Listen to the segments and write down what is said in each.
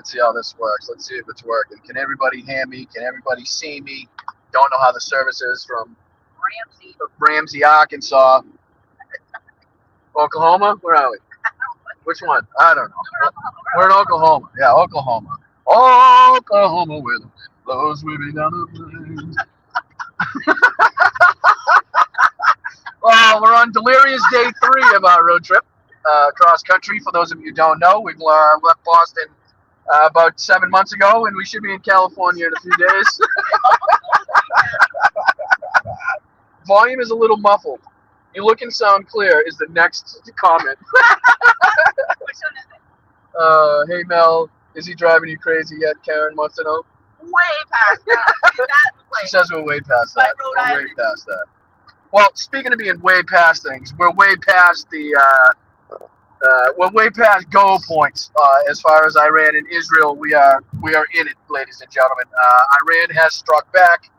Let's see how this works. Let's see if it's working. Can everybody hear me? Can everybody see me? Don't know how the service is from Ramsey, Arkansas. Oklahoma? Where are we? Which one? I don't know. We're in Oklahoma. Yeah, Oklahoma. Oklahoma, where the wind blows sweeping down the plains. Well, we're on delirious day 3 of our road trip cross country. For those of you who don't know, we've left Boston about 7 months ago, and we should be in California in a few days. Volume is a little muffled. You look and sound clear is the next comment. Which one is it? Hey Mel, is he driving you crazy yet? Karen wants to know. Way past that. She says we're way past that. We're way past that. Well, speaking of being way past things, we're way past the we're way past goal points as far as Iran and Israel. We are in it, ladies and gentlemen. Iran has struck back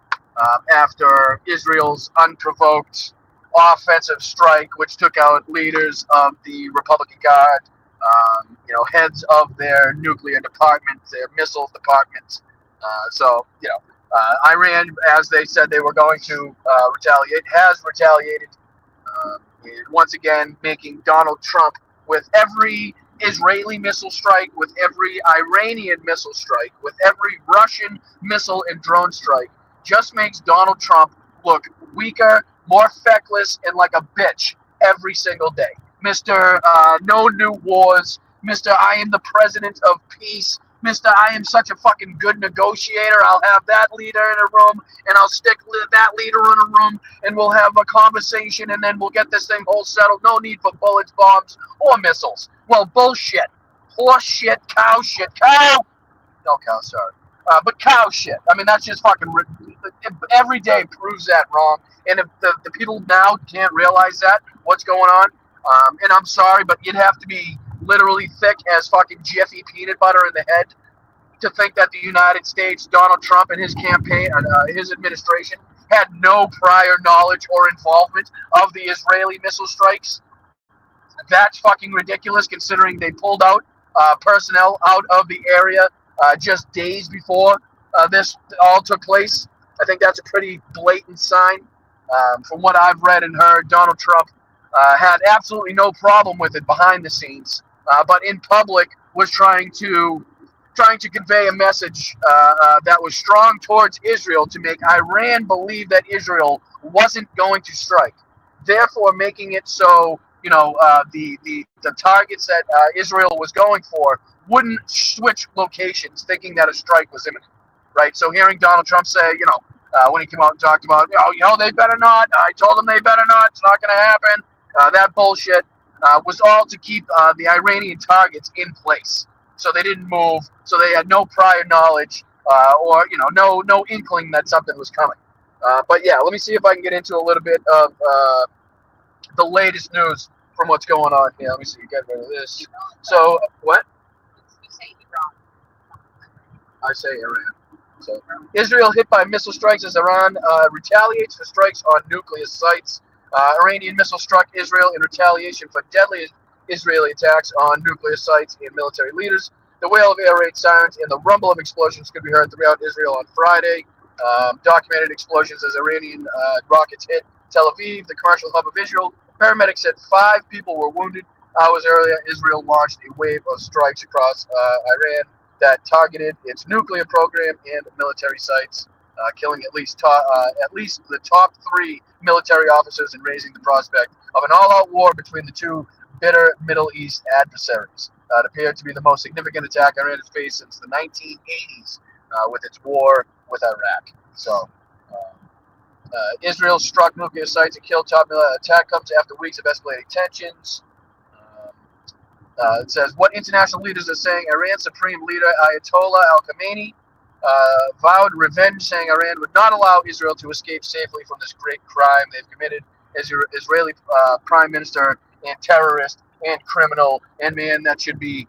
after Israel's unprovoked offensive strike, which took out leaders of the Republican Guard, heads of their nuclear department, their missile departments. Iran, as they said they were going to retaliate, has retaliated, and once again making Donald Trump, with every Israeli missile strike, with every Iranian missile strike, with every Russian missile and drone strike, just makes Donald Trump look weaker, more feckless, and like a bitch every single day. Mr. No New Wars, Mr. I am the president of peace, Mr. I am such a fucking good negotiator. I'll have that leader in a room, and I'll stick that leader in a room, and we'll have a conversation, and then we'll get this thing all settled. No need for bullets, bombs, or missiles. Well, bullshit. Horse shit, cow shit. Cow! No cow, sorry. But cow shit. I mean, that's just fucking... Every day proves that wrong. And if the people now can't realize that, what's going on, and I'm sorry, but you'd have to be literally thick as fucking Jiffy peanut butter in the head to think that the United States, Donald Trump and his campaign, his administration, had no prior knowledge or involvement of the Israeli missile strikes. That's fucking ridiculous, considering they pulled out personnel out of the area just days before this all took place. I think that's a pretty blatant sign. From what I've read and heard, Donald Trump had absolutely no problem with it behind the scenes, but in public was trying to convey a message that was strong towards Israel, to make Iran believe that Israel wasn't going to strike, therefore making it so the targets that Israel was going for wouldn't switch locations, thinking that a strike was imminent, right? So hearing Donald Trump say, when he came out and talked about, they better not, I told them they better not, it's not going to happen, that bullshit was all to keep the Iranian targets in place. So they didn't move, so they had no prior knowledge or no inkling that something was coming. But yeah, let me see if I can get into a little bit of the latest news from what's going on here. Let me see, get rid of this. So, what? You say Iran. I say Iran. So, Israel hit by missile strikes as Iran retaliates for strikes on nuclear sites. Iranian missile struck Israel in retaliation for deadly Israeli attacks on nuclear sites and military leaders. The wail of air raid sirens and the rumble of explosions could be heard throughout Israel on Friday. Documented explosions as Iranian rockets hit Tel Aviv, the commercial hub of Israel. Paramedics said 5 people were wounded. Hours earlier, Israel launched a wave of strikes across Iran that targeted its nuclear program and military sites, killing at least the top 3 military officers and raising the prospect of an all-out war between the two bitter Middle East adversaries. It appeared to be the most significant attack Iran has faced since the 1980s with its war with Iraq. So, Israel struck nuclear sites and killed top military. Attack comes after weeks of escalating tensions. It says, what international leaders are saying? Iran's supreme leader, Ayatollah al-Khamenei, vowed revenge, saying Iran would not allow Israel to escape safely from this great crime they've committed. Israeli prime minister and terrorist and criminal and man that should be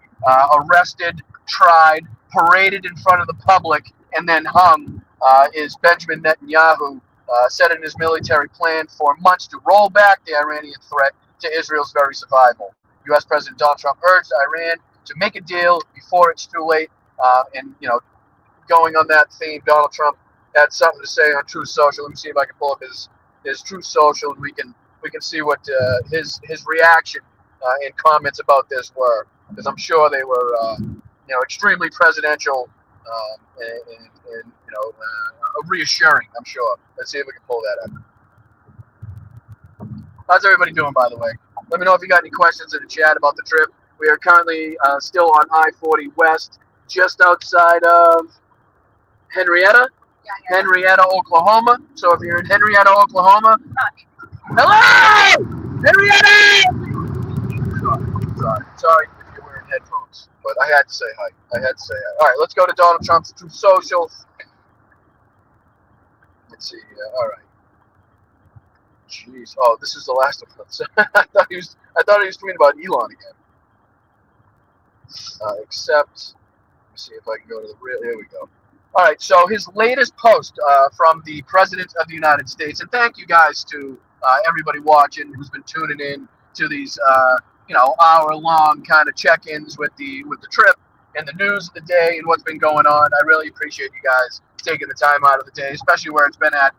arrested, tried, paraded in front of the public, and then hung is Benjamin Netanyahu, said in his military plan for months to roll back the Iranian threat to Israel's very survival. U.S. President Donald Trump urged Iran to make a deal before it's too late. And, going on that theme, Donald Trump had something to say on Truth Social. Let me see if I can pull up his Truth Social, and we can see what his reaction and comments about this were, because I'm sure they were extremely presidential and reassuring. I'm sure. Let's see if we can pull that up. How's everybody doing, by the way? Let me know if you got any questions in the chat about the trip. We are currently still on I-40 West, just outside of Henrietta, Oklahoma. So if you're in Henrietta, Oklahoma, hello, Henrietta. Sorry if you're wearing headphones, but I had to say hi. All right, let's go to Donald Trump's Truth Social. Let's see here. All right. Jeez. Oh, this is the last of them. I thought he was tweeting about Elon again. Except, let me see if I can go to the real. Here we go. All right. So his latest post from the President of the United States, and thank you guys to everybody watching who's been tuning in to these hour-long kind of check-ins with the trip and the news of the day and what's been going on. I really appreciate you guys taking the time out of the day, especially where it's been at.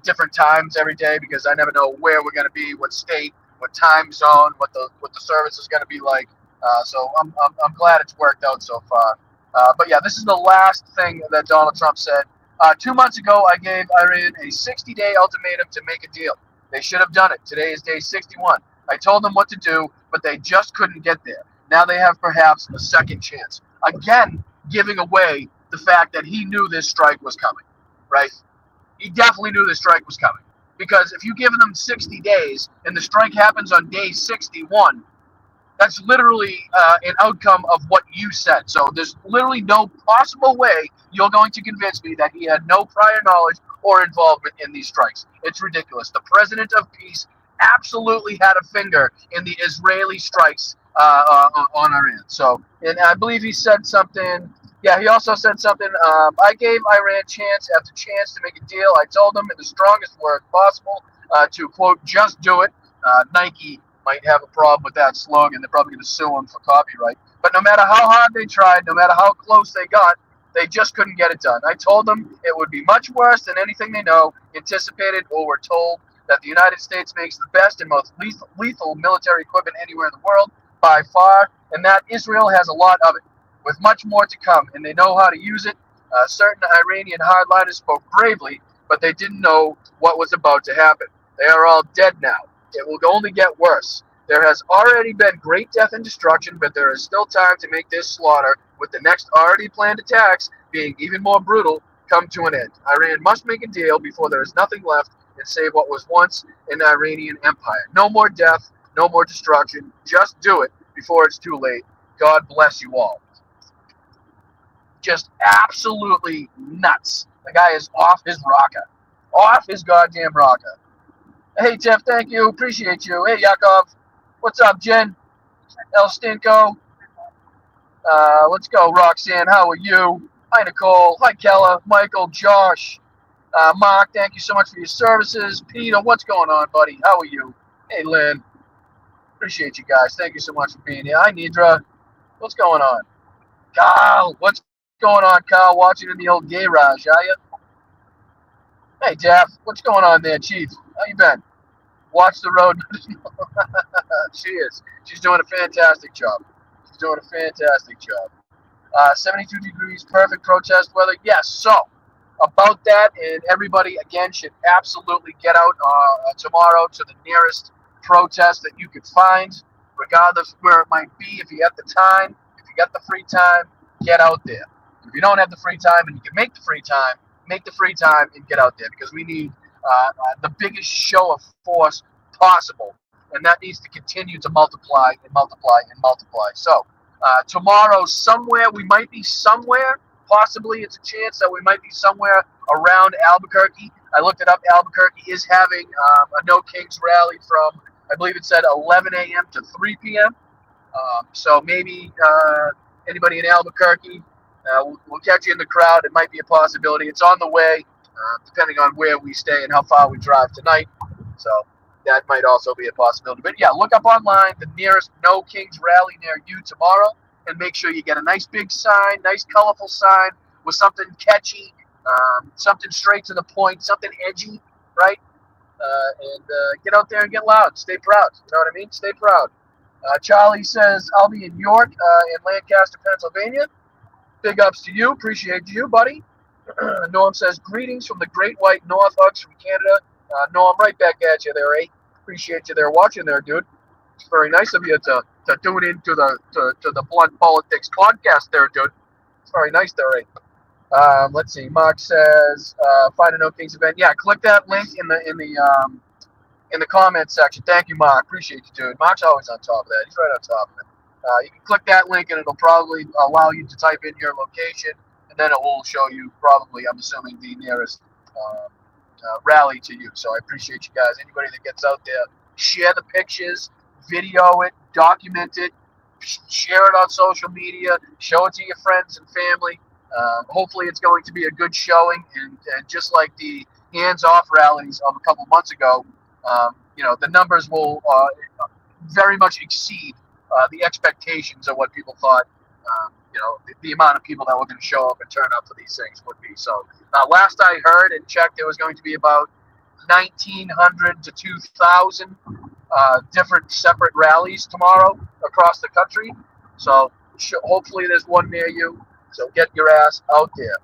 Different times every day, because I never know where we're going to be, what state, what time zone, what the service is going to be like. So I'm glad it's worked out so far. But yeah, this is the last thing that Donald Trump said. 2 months ago, I gave Iran a 60-day ultimatum to make a deal. They should have done it. Today is day 61. I told them what to do, but they just couldn't get there. Now they have perhaps a second chance. Again, giving away the fact that he knew this strike was coming, right? He definitely knew the strike was coming, because if you give them 60 days and the strike happens on day 61, that's literally an outcome of what you said. So there's literally no possible way you're going to convince me that he had no prior knowledge or involvement in these strikes. It's ridiculous. The president of peace absolutely had a finger in the Israeli strikes on Iran. So, and I believe he said something. Yeah, he also said something. I gave Iran chance after chance to make a deal. I told them in the strongest words possible to, quote, just do it. Nike might have a problem with that slogan. They're probably going to sue them for copyright. But no matter how hard they tried, no matter how close they got, they just couldn't get it done. I told them it would be much worse than anything they know, anticipated, or were told, that the United States makes the best and most lethal military equipment anywhere in the world, by far, and that Israel has a lot of it, with much more to come, and they know how to use it. Certain Iranian hardliners spoke bravely, but they didn't know what was about to happen. They are all dead now. It will only get worse. There has already been great death and destruction, but there is still time to make this slaughter, with the next already planned attacks being even more brutal, come to an end. Iran must make a deal before there is nothing left and save what was once an Iranian empire. No more death, no more destruction. Just do it before it's too late. God bless you all. Just absolutely nuts. The guy is off his rocker. Off his goddamn rocker. Hey, Jeff, thank you. Appreciate you. Hey, Yakov. What's up, Jen? El Stinko. Let's go, Roxanne. How are you? Hi, Nicole. Hi, Kella. Michael, Josh. Mark, thank you so much for your services. Peter, what's going on, buddy? How are you? Hey, Lynn. Appreciate you guys. Thank you so much for being here. Hi, Nidra. What's going on? Kyle, what's going on, Kyle? Watching in the old garage, are you? Hey, Jeff, what's going on there, Chief? How you been? Watch the road. She is. She's doing a fantastic job. She's doing a fantastic job. 72 degrees, perfect protest weather. Yes, so about that, and everybody, again, should absolutely get out tomorrow to the nearest protest that you could find, regardless of where it might be. If you have the time, if you got the free time, get out there. If you don't have the free time and you can make the free time, make the free time and get out there, because we need the biggest show of force possible, and that needs to continue to multiply and multiply and multiply. So tomorrow, somewhere, we might be somewhere. Possibly, it's a chance that we might be somewhere around Albuquerque. I looked it up. Albuquerque is having a No Kings rally from, I believe it said 11 a.m. to 3 p.m. So maybe anybody in Albuquerque, we'll catch you in the crowd. It might be a possibility. It's on the way, depending on where we stay and how far we drive tonight. So that might also be a possibility. But yeah, look up online the nearest No Kings rally near you tomorrow, and make sure you get a nice big sign, nice colorful sign with something catchy, something straight to the point, something edgy, right? And get out there and get loud. Stay proud. You know what I mean? Stay proud. Charlie says, I'll be in York in Lancaster, Pennsylvania. Big ups to you. Appreciate you, buddy. Norm says, greetings from the Great White North, Hugs from Canada. Norm, right back at you there, eh? Appreciate you there watching there, dude. It's very nice of you to tune into the Blunt Politics podcast there, dude. It's very nice there, eh? Let's see. Mark says, find a No Kings event. Yeah, click that link in the comment section. Thank you, Mark. Appreciate you, dude. Mark's always on top of that. He's right on top of it. You can click that link, and it'll probably allow you to type in your location, and then it will show you probably, I'm assuming, the nearest rally to you. So I appreciate you guys. Anybody that gets out there, share the pictures, video it, document it, share it on social media, show it to your friends and family. Hopefully it's going to be a good showing, and just like the hands-off rallies of a couple months ago, the numbers will very much exceed the expectations of what people thought, the amount of people that were going to show up and turn up for these things would be. So last I heard and checked, there was going to be about 1,900 to 2,000 different separate rallies tomorrow across the country. So hopefully there's one near you. So get your ass out there.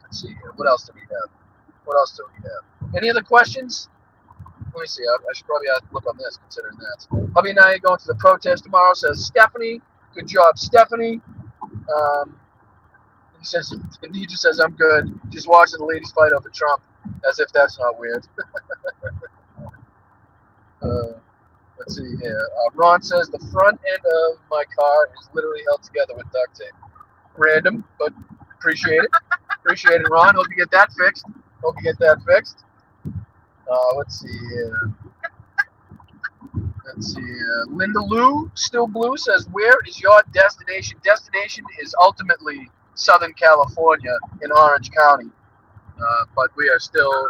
Let's see here. What else do we have? Any other questions? Let me see. I should probably look on this, considering that. Hubby and I are going to the protest tomorrow, says Stephanie. Good job, Stephanie. He just says, I'm good. Just watching the ladies fight over Trump. As if that's not weird. Let's see here. Ron says, the front end of my car is literally held together with duct tape. Random, but appreciate it. Appreciate it, Ron. Hope you get that fixed. Let's see here. Linda Lou, still blue, says, where is your destination? Destination is ultimately Southern California in Orange County. But we are still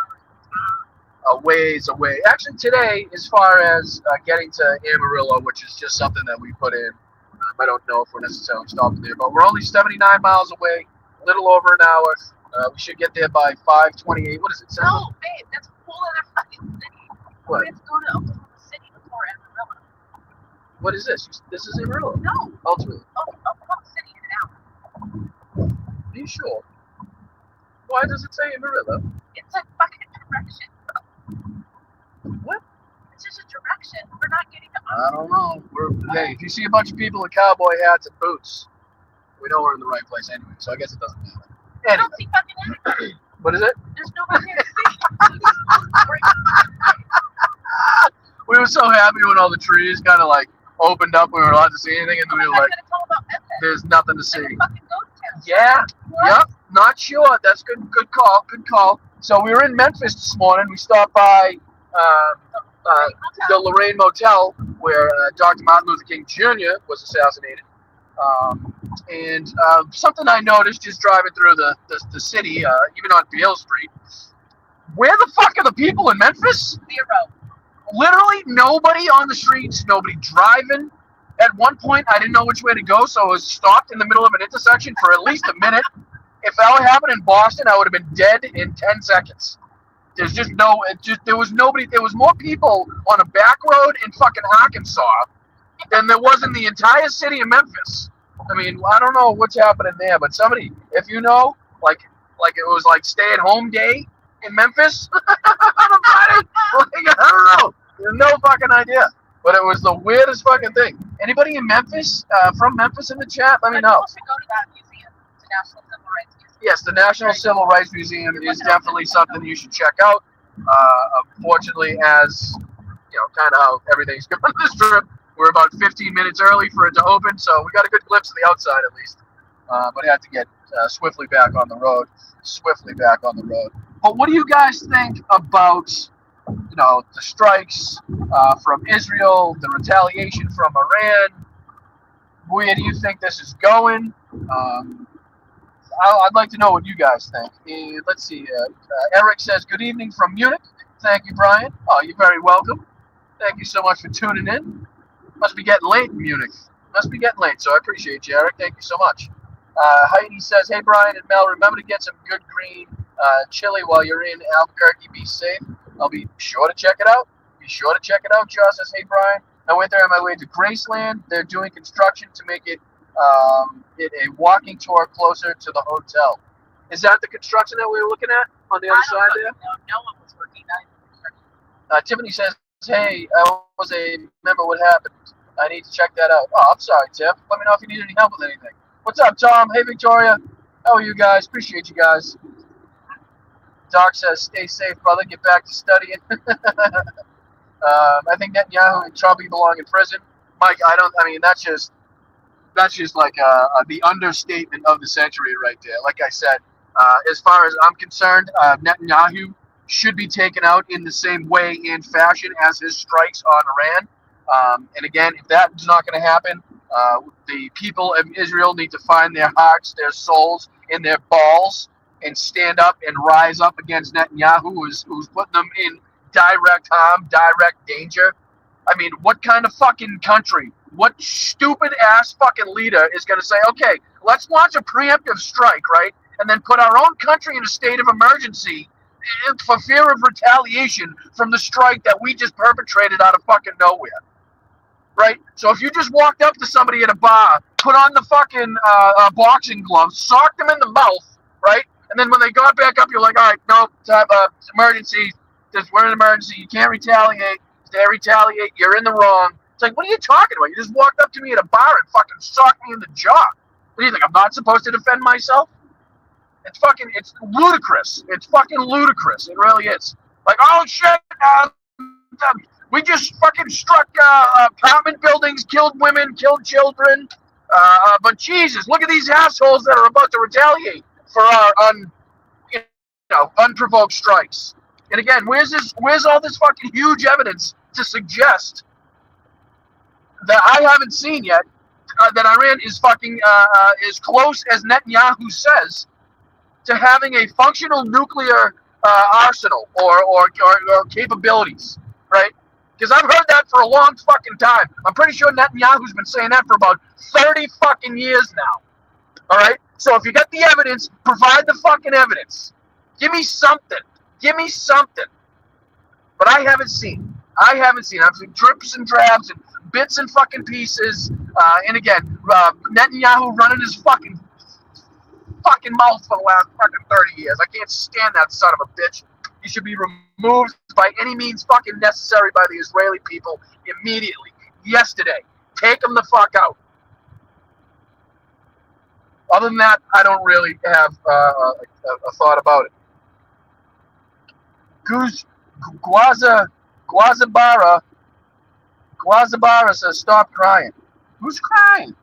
a ways away. Actually, today, as far as getting to Amarillo, which is just something that we put in, I don't know if we're necessarily stopping there, but we're only 79 miles away, a little over an hour. We should get there by 5:28. What is it? No, babe, that's a whole other fucking city. What? We have to go to Oklahoma City before Amarillo. What is this? This is Amarillo? No. Ultimately. Oklahoma City is an hour. Are you sure? Why does it say Amarillo? It's a fucking direction. What? It's just a direction. We're not getting to. I don't know. Hey, if you see a bunch of people in cowboy hats and boots, we know we're in the right place anyway, so I guess it doesn't matter. I don't see fucking anything. What is it? There's nobody here to see. We were so happy when all the trees kind of like opened up. We were allowed to see anything, and then we were like, "There's nothing to see." Yeah. Yep. Not sure. That's good. Good call. Good call. So we were in Memphis this morning. We stopped by the Lorraine Motel where Dr. Martin Luther King Jr. was assassinated. And something I noticed just driving through the city, even on Beale Street. Where the fuck are the people in Memphis? Zero. literally nobody on the streets, nobody driving. At one point, I didn't know which way to go, so I was stopped in the middle of an intersection for at least a minute. If that happened in Boston, I would have been dead in 10 seconds. There's just no, there was nobody, there was more people on a back road in fucking Arkansas than there was in the entire city of Memphis. I mean, I don't know what's happening there, but somebody, if you know, like it was like stay-at-home day in Memphis on a Friday, like, I don't know. There's no fucking idea. But it was the weirdest fucking thing. Anybody in Memphis, from Memphis in the chat, let me know. People should go to that museum, the National Civil Rights Museum. Yes, the National Civil Rights Museum is definitely something you should check out. Unfortunately, as you know, kind of how everything's going this trip, we're about 15 minutes early for it to open, so we got a good glimpse of the outside at least. But I had to get swiftly back on the road. But what do you guys think about, you know, the strikes from Israel, the retaliation from Iran? Where do you think this is going? I'd like to know what you guys think. Let's see. Eric says, good evening from Munich. Thank you, Brian. Oh, you're very welcome. Thank you so much for tuning in. Must be getting late in Munich. So I appreciate you, Eric. Thank you so much. Heidi says, hey, Brian and Mel, remember to get some good green chili while you're in Albuquerque. Be safe. I'll be sure to check it out. Josh says, hey, Brian, I went there on my way to Graceland. They're doing construction to make it a walking tour closer to the hotel. Is that the construction that we were looking at on the other side there? No one was working. Tiffany says, hey, I was a member. What happened? I need to check that out. Oh, I'm sorry, Tiff. Let me know if you need any help with anything. What's up, Tom? Hey, Victoria. How are you guys? Appreciate you guys. Doc says, stay safe, brother. Get back to studying. I think Netanyahu and Trump belong in prison. Mike, that's just like the understatement of the century right there. Like I said, as far as I'm concerned, Netanyahu should be taken out in the same way and fashion as his strikes on Iran. And again, if that's not going to happen, the people of Israel need to find their hearts, their souls, and their balls and stand up and rise up against Netanyahu, who's putting them in direct harm, direct danger. I mean, what kind of fucking country, what stupid ass fucking leader is going to say, okay, let's launch a preemptive strike, right? And then put our own country in a state of emergency for fear of retaliation from the strike that we just perpetrated out of fucking nowhere, right? So if you just walked up to somebody at a bar, put on the fucking boxing gloves, socked them in the mouth, right? And then when they got back up, you're like, all right, no, it's emergency. We're in an emergency. You can't retaliate. If they retaliate, you're in the wrong. It's like, what are you talking about? You just walked up to me at a bar and fucking socked me in the jaw. What do you think? I'm not supposed to defend myself? It's ludicrous. It's fucking ludicrous. It really is. Like, oh shit, we just fucking struck apartment buildings, killed women, killed children. But Jesus, look at these assholes that are about to retaliate for our unprovoked strikes. And again, where's all this fucking huge evidence to suggest that I haven't seen yet that Iran is fucking as close as Netanyahu says to having a functional nuclear arsenal or capabilities, right? Because I've heard that for a long fucking time. I'm pretty sure Netanyahu's been saying that for about 30 fucking years now. All right? So if you got the evidence, provide the fucking evidence. Give me something. But I haven't seen. I've seen drips and drabs and bits and fucking pieces. And again, Netanyahu running his fucking mouth for the last fucking 30 years. I can't stand that son of a bitch. He should be removed by any means fucking necessary by the Israeli people immediately. Yesterday. Take him the fuck out. Other than that, I don't really have a thought about it. Guazabara says, stop crying. Who's crying?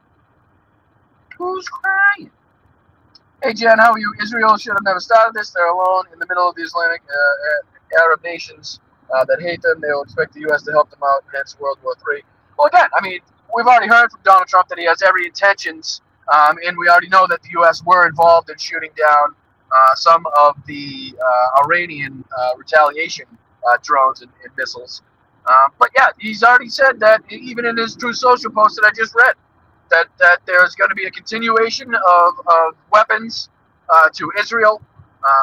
Hey, Jen, how are you? Israel should have never started this. They're alone in the middle of the Islamic Arab nations that hate them. They will expect the U.S. to help them out, hence World War III. Well, again, I mean, we've already heard from Donald Trump that he has every intentions, and we already know that the U.S. were involved in shooting down some of the Iranian retaliation drones and missiles. But yeah, he's already said that even in his True Social post that I just read, that there's going to be a continuation of weapons to Israel.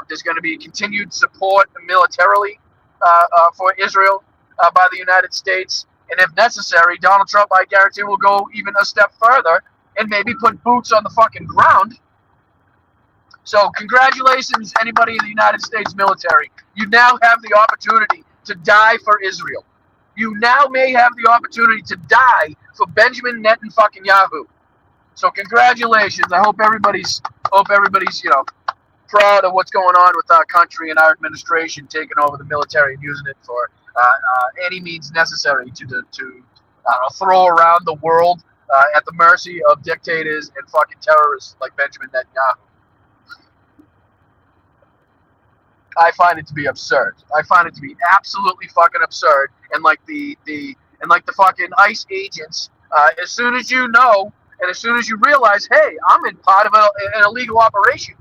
There's going to be continued support militarily for Israel by the United States. And if necessary, Donald Trump, I guarantee, will go even a step further and maybe put boots on the fucking ground. So congratulations, anybody in the United States military. You now have the opportunity to die for Israel. You now may have the opportunity to die for Benjamin Netanyahu. So congratulations. I hope everybody's proud of what's going on with our country and our administration taking over the military and using it for any means necessary to throw around the world at the mercy of dictators and fucking terrorists like Benjamin Netanyahu. I find it to be absurd. I find it to be absolutely fucking absurd. And like the fucking ICE agents, as soon as you know and as soon as you realize, hey, I'm in part of an illegal operation,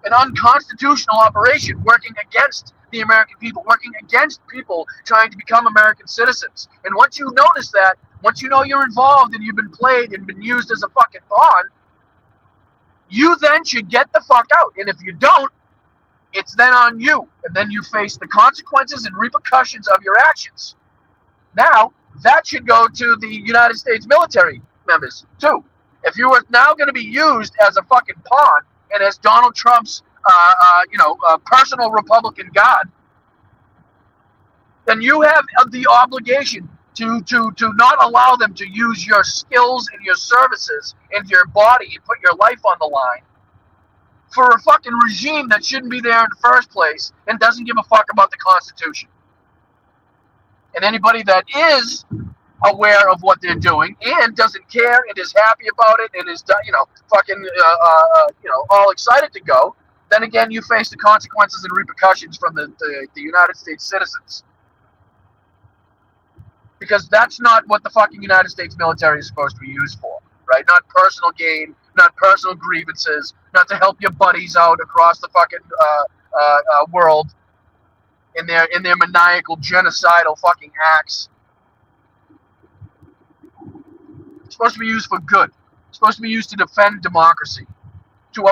an unconstitutional operation working against the American people, working against people trying to become American citizens. And once you notice that, once you know you're involved and you've been played and been used as a fucking pawn, you then should get the fuck out. And if you don't, it's then on you. And then you face the consequences and repercussions of your actions. Now, that should go to the United States military members, too. If you are now going to be used as a fucking pawn and as Donald Trump's, personal Republican God, then you have the obligation to not allow them to use your skills and your services and your body and put your life on the line for a fucking regime that shouldn't be there in the first place and doesn't give a fuck about the Constitution. And anybody that is aware of what they're doing and doesn't care and is happy about it and is all excited to go, then again you face the consequences and repercussions from the United States citizens. Because that's not what the fucking United States military is supposed to be used for, right? Not personal gain, not personal grievances, not to help your buddies out across the fucking world in their maniacal, genocidal fucking acts. It's supposed to be used for good. It's supposed to be used to defend democracy, to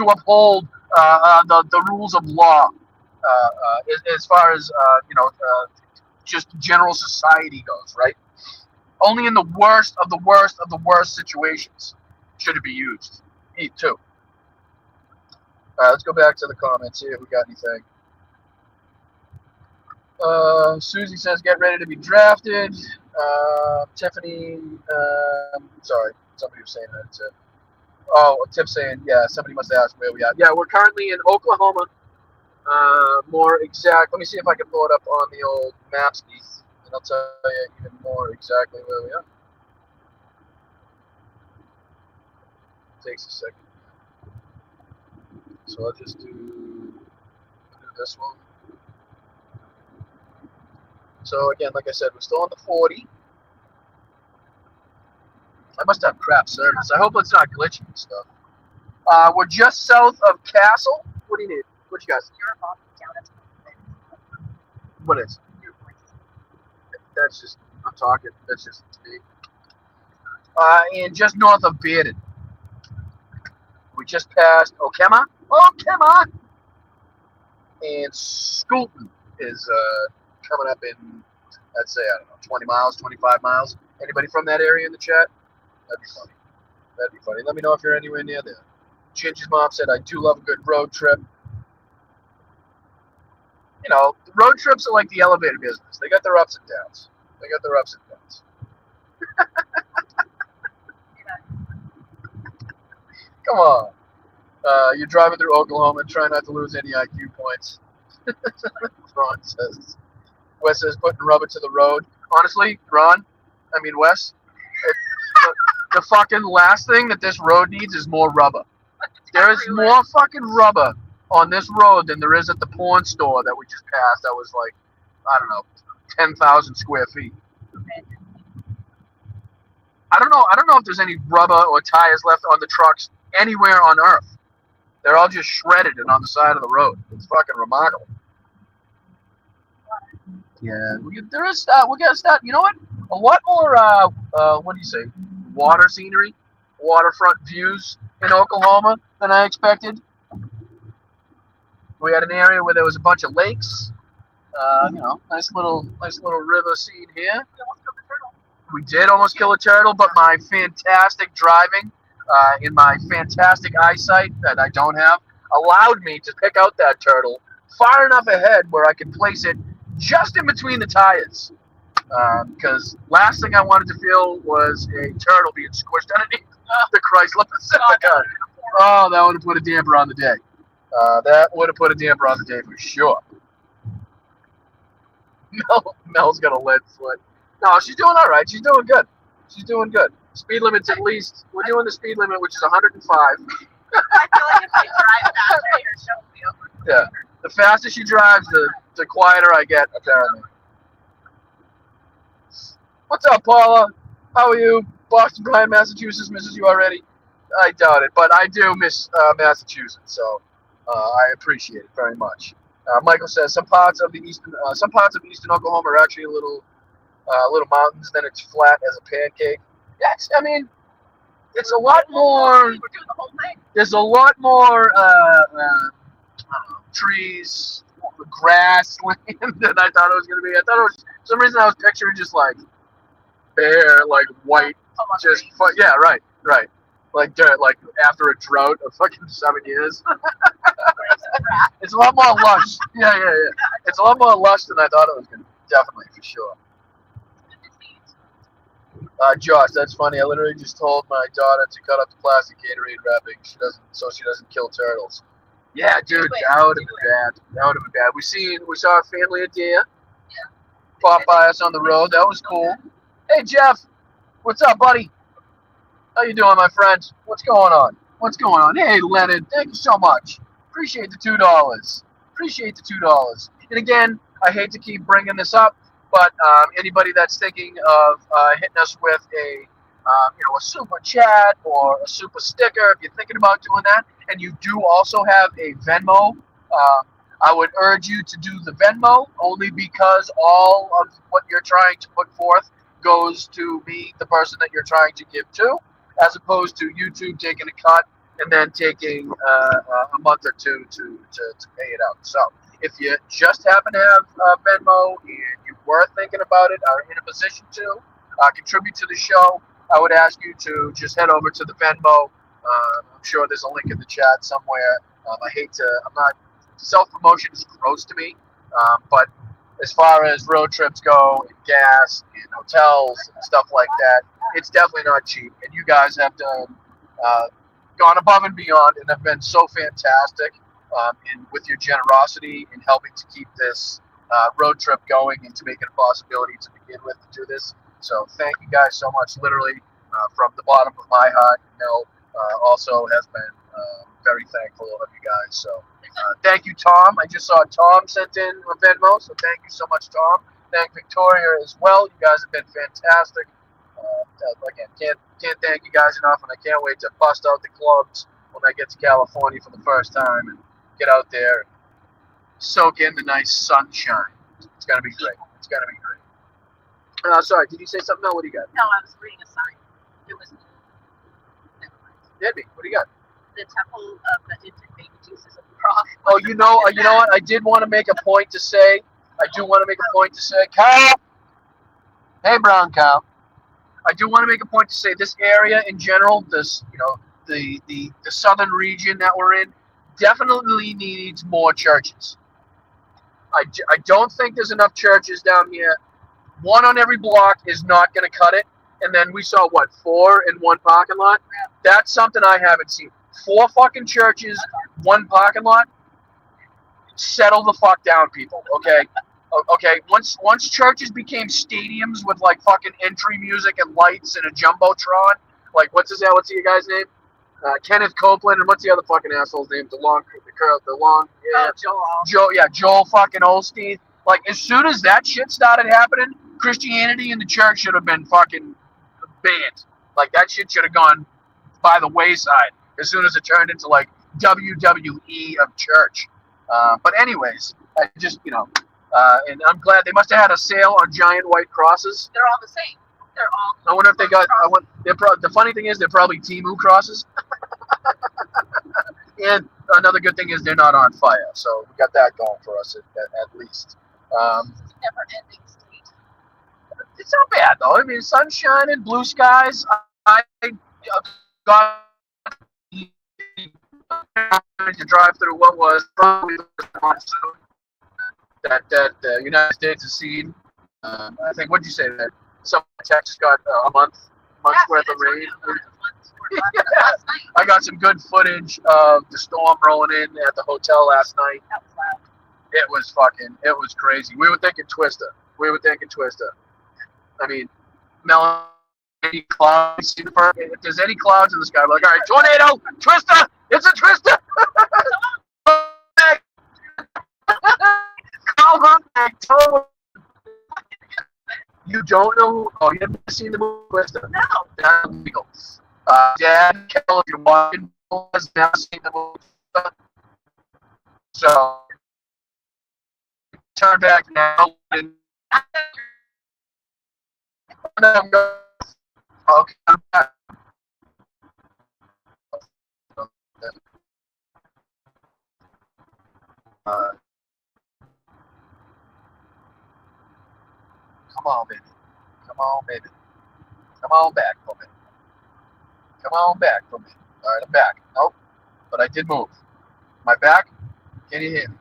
uphold the rules of law, as far as just general society goes, right? Only in the worst of the worst of the worst situations should it be used. Me too. Let's go back to the comments, see if we got anything. Susie says, get ready to be drafted. Tiffany, sorry, somebody was saying that too. Oh, Tiff saying, yeah, somebody must have asked where we are. Yeah, we're currently in Oklahoma. More exact, let me see if I can pull it up on the old maps, and I'll tell you even more exactly where we are. Takes a second. So I'll just do this one. So again, like I said, we're still on the 40. I must have crap service. I hope it's not glitching and stuff. We're just south of Castle. What do you need? What you guys? What is? That's just, I'm talking. That's just me. And just north of Bearded. We just passed Okema. And Scoulton is coming up in, I'd say, I don't know, 20 miles, 25 miles. Anybody from that area in the chat? That'd be funny. Let me know if you're anywhere near there. Ginger's mom said, I do love a good road trip. You know, road trips are like the elevator business. They got their ups and downs. Come on. You're driving through Oklahoma and try not to lose any IQ points. Ron says. Wes says, putting rubber to the road. Honestly, Wes, the fucking last thing that this road needs is more rubber. There is more fucking rubber on this road than there is at the porn store that we just passed. That was like, I don't know, 10,000 square feet. I don't know if there's any rubber or tires left on the trucks anywhere on Earth. They're all just shredded and on the side of the road. It's fucking remarkable. Yeah, there is. We got to start. You know what? A lot more. What do you say? Water scenery, waterfront views in Oklahoma than I expected. We had an area where there was a bunch of lakes. Nice little river scene here. We did almost kill a turtle, but my fantastic driving in my fantastic eyesight that I don't have allowed me to pick out that turtle far enough ahead where I could place it just in between the tires. Because last thing I wanted to feel was a turtle being squished underneath the Chrysler Pacifica. Oh, that would have put a damper on the day. That would have put a damper on the day for sure. Mel's got a lead foot. No, she's doing all right. She's doing good. She's doing good. Speed limit's at least, we're doing the speed limit, which is 105. I feel like if they drive faster, your show will be over. Yeah. The faster she drives, the quieter I get, apparently. What's up, Paula? How are you? Boston Bryan, Massachusetts misses you already? I doubt it, but I do miss Massachusetts, so I appreciate it very much. Michael says some parts of eastern Oklahoma are actually little mountains. Then it's flat as a pancake. Yes, I mean it's a lot more. We're doing the whole thing. There's a lot more trees, grassland than I thought it was gonna be. I thought it was for some reason I was picturing just like bare, like white, just yeah, right, like dirt, like after a drought of fucking 7 years. It's a lot more lush. Yeah. It's a lot more lush than I thought it was gonna be. Definitely, for sure. Josh, that's funny. I literally just told my daughter to cut up the plastic Gatorade wrapping. She doesn't kill turtles. Yeah, dude, that would have been bad. That would have been bad. We saw a family of deer. Yeah. Pop by us on the road. That was cool. Hey, Jeff. What's up, buddy? How you doing, my friend? What's going on? Hey, Leonard. Thank you so much. Appreciate the $2. And again, I hate to keep bringing this up, but anybody that's thinking of hitting us with a super chat or a super sticker, if you're thinking about doing that, and you do also have a Venmo, I would urge you to do the Venmo only because all of what you're trying to put forth goes to me, the person that you're trying to give to, as opposed to YouTube taking a cut and then taking a month or two to pay it out. So if you just happen to have Venmo and you were thinking about it, are in a position to contribute to the show, I would ask you to just head over to the Venmo. I'm sure there's a link in the chat somewhere. Self-promotion is gross to me, but as far as road trips go, and gas, and hotels, and stuff like that, it's definitely not cheap. And you guys have done gone above and beyond and have been so fantastic with your generosity in helping to keep this road trip going and to make it a possibility to begin with to do this. So thank you guys so much, literally from the bottom of my heart. Mel also has been very thankful of you guys. So thank you, Tom. I just saw Tom sent in a Venmo, so thank you so much, Tom. Thank Victoria as well. You guys have been fantastic. Again, can't thank you guys enough, and I can't wait to bust out the clubs when I get to California for the first time and get out there and soak in the nice sunshine. It's gonna be great. Sorry, did you say something else? What do you got? No, I was reading a sign. It was. Never mind. Debbie, what do you got? The Temple of the Infant Baby Jesus of the Cross. Oh, you know what? I do want to make a point to say, Kyle. Hey, Brown Kyle. I do want to make a point to say this area in general, this the southern region that we're in, definitely needs more churches. I don't think there's enough churches down here. One on every block is not going to cut it. And then we saw, 4 in one parking lot? That's something I haven't seen. 4 fucking churches, 1 parking lot? Settle the fuck down, people, okay? Okay, once churches became stadiums with, like, fucking entry music and lights and a jumbotron, like, what's the guy's name? Kenneth Copeland, and what's the other fucking asshole's name? Joel fucking Osteen. Like, as soon as that shit started happening, Christianity in the church should have been fucking banned. Like, that shit should have gone by the wayside as soon as it turned into, like, WWE of church. But anyways, I just, And I'm glad they must have had a sale on giant white crosses. They're all the same. They're all. I wonder if they got. The funny thing is, they're probably Temu crosses. And another good thing is they're not on fire, so we got that going for us at least. Never-ending state. It's not bad though. I mean, sun shining, blue skies. I got to drive through what was probably the monsoon that the United States has seen. I think, what'd you say, that some Texas got a month's worth of rain? Yeah. I got some good footage of the storm rolling in at the hotel last night. It was crazy. We were thinking Twister. I mean, Mel, any clouds? If there's any clouds in the sky, we're like, all right, tornado, Twister, it's a Twister. You don't know? Oh, you haven't seen the movie Twister? No. That's illegal. Dad, Kel, if you're watching, has never seen the movie Twister. So turn back now. And okay, I'm back. Come on, baby. Come on, baby. Come on back for me. Come on back for me. All right, I'm back. Nope, but I did move. Am I back? Can you hear me?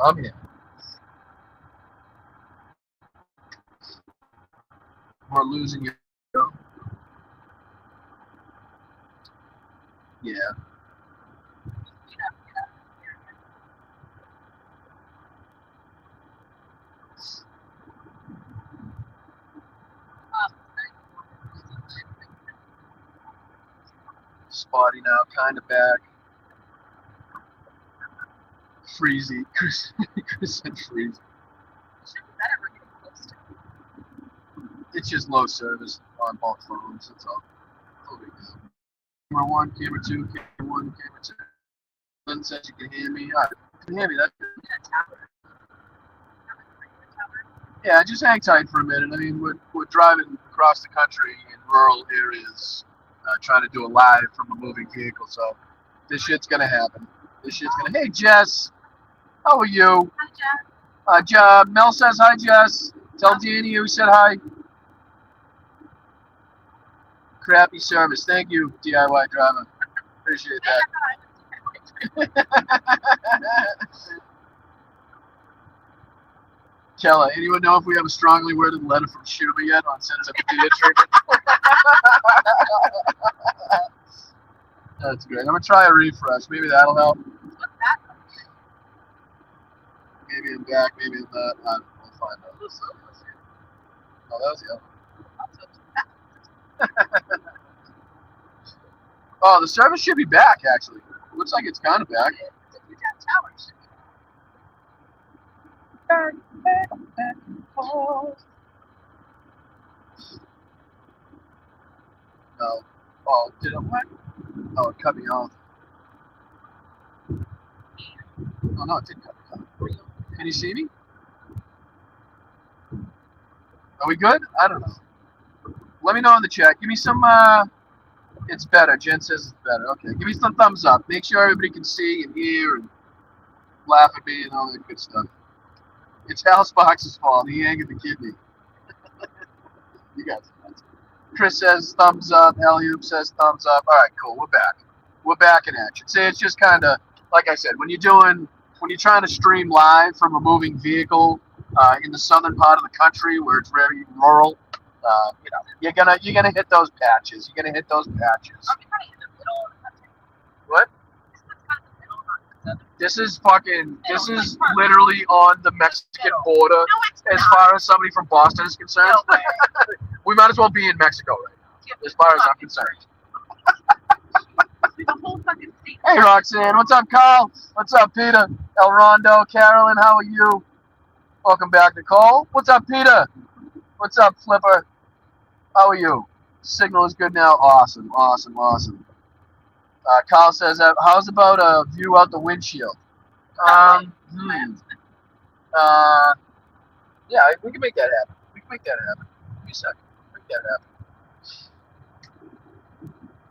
I'm here. We're losing you. Yeah. Spotty now, kind of back. Freezy. Chris and Freezy. It's just low service on both phones. That's all. Camera 1, camera 2, camera 1, camera 2. Lynn says you can hear me. All right, you can hear me. That's good. Yeah, just hang tight for a minute. I mean, we're driving across the country in rural areas, trying to do a live from a moving vehicle. So this shit's gonna happen. Hey, Jess, how are you? Hi, Jeff. Mel says hi, Jess. Tell Danny you said hi. Crappy service. Thank you, DIY driver. Appreciate that. Kella, anyone know if we have a strongly worded letter from Schumer yet on sensitivity treatment? That's great. I'm going to try a refresh. Maybe that'll help. Maybe I'm back, maybe I'm not. I don't know. We'll find out. Oh, that was the other. Oh, the service should be back, actually. Looks like it's kind of back. Back and forth. No. Oh, did it what? Oh, it cut me off. Oh, no, it didn't cut me off. Can you see me? Are we good? I don't know. Let me know in the chat. Give me some, it's better. Jen says it's better. Okay, give me some thumbs up. Make sure everybody can see and hear and laugh at me and all that good stuff. It's Housebox's fault. He angered the kidney. You guys are nuts. Chris says thumbs up. Eliub says thumbs up. All right, cool. We're back. We're back in action. See, it's just kind of, like I said, when you're trying to stream live from a moving vehicle in the southern part of the country where it's very rural, you're gonna hit those patches. You're gonna hit those patches. What? This is literally on the Mexican border as far as somebody from Boston is concerned. We might as well be in Mexico right now, as far as I'm concerned. Hey, Roxanne. What's up, Carl? What's up, Peter? El Rondo, Carolyn, how are you? Welcome back, Nicole. What's up, Peter? What's up, Flipper? How are you? Signal is good now. Awesome, awesome, awesome. Kyle says, how's about a view out the windshield? Uh, yeah, we can make that happen. We can make that happen. Give me a second. Make that happen.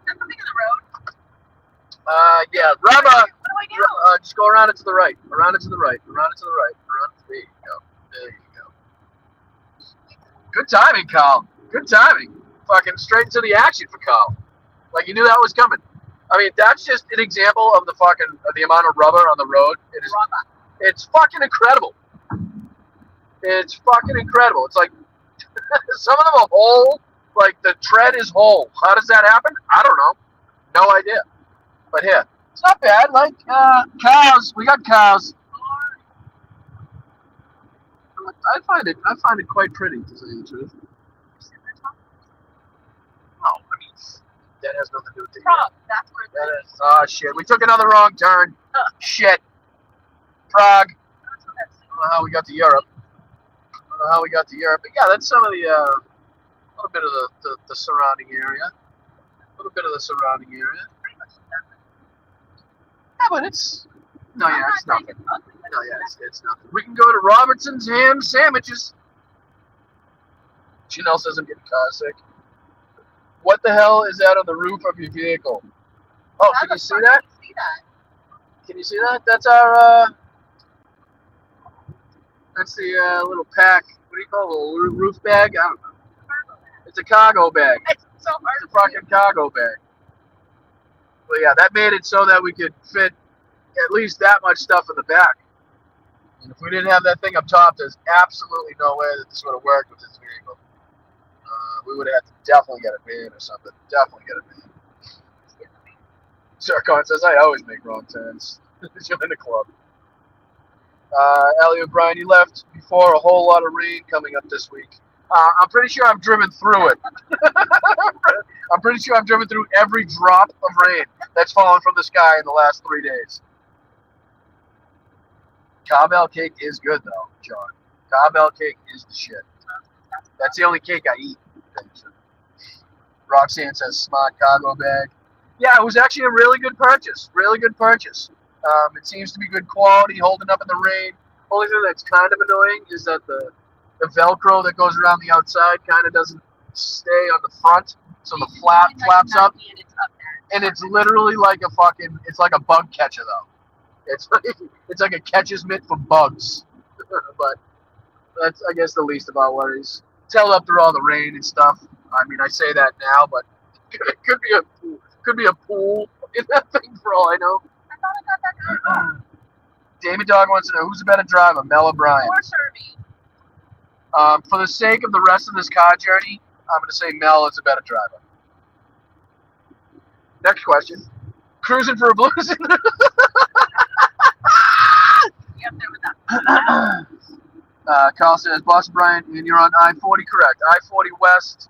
There's something in the road. Yeah, Rubber. What do I do? Just go around it to the right. Around it to the right. Around it to the right. There you go. There you go. Good timing, Kyle. Good timing. Fucking straight into the action for Kyle. Like you knew that was coming. I mean, that's just an example of the amount of rubber on the road. It's fucking incredible. It's fucking incredible. It's like some of them are whole. Like the tread is whole. How does that happen? I don't know. No idea. But here, it's not bad. Like cows, we got cows. I find it quite pretty, to tell you the truth. No, I mean that has nothing to do with it. That's where That is. Oh shit, we took another wrong turn. Shit. Prague. I don't know how we got to Europe. But yeah, that's some of the little bit of the surrounding area. A little bit of the surrounding area. Yeah, but it's it's nothing. No, yeah, it's nothing. We can go to Robertson's ham sandwiches. Janelle says I'm getting car sick. What the hell is that on the roof of your vehicle? Oh, can you see that? Can you see that? That's our that's the little pack. What do you call it? A little roof bag? I don't know. It's a cargo bag. It's so hard. It's a fucking cargo bag. But yeah, that made it so that we could fit at least that much stuff in the back. And if we didn't have that thing up top, there's absolutely no way that this would have worked with this vehicle. We would have had to definitely get a van or something. Definitely get a van. Zircon says, I always make wrong turns. Join the club. Elliot O'Brien, you left before a whole lot of rain coming up this week. I'm pretty sure I've driven through it. I'm pretty sure I've driven through every drop of rain that's fallen from the sky in the last 3 days. Cowbell cake is good, though, John. Cowbell cake is the shit. That's the only cake I eat. Roxanne says, smart cargo bag. Yeah, it was actually a really good purchase. Really good purchase. It seems to be good quality, holding up in the rain. Only thing that's kind of annoying is that the Velcro that goes around the outside kind of doesn't stay on the front, so the flap flaps up, and it's literally like it's like a bug catcher though. It's like a catcher's mitt for bugs. But that's, I guess, the least of our worries. It's held up through all the rain and stuff. I mean, I say that now, but it could be a pool in that thing for all I know. I thought I got that good. Damien Dog wants to know who's a better driver, Mel or Brian. Or Serby. For the sake of the rest of this car journey, I'm going to say Mel is a better driver. Next question. Cruising for a blues? Yep, there was that. Carl says, Boss Brian, and you're on I-40, correct. I-40 West.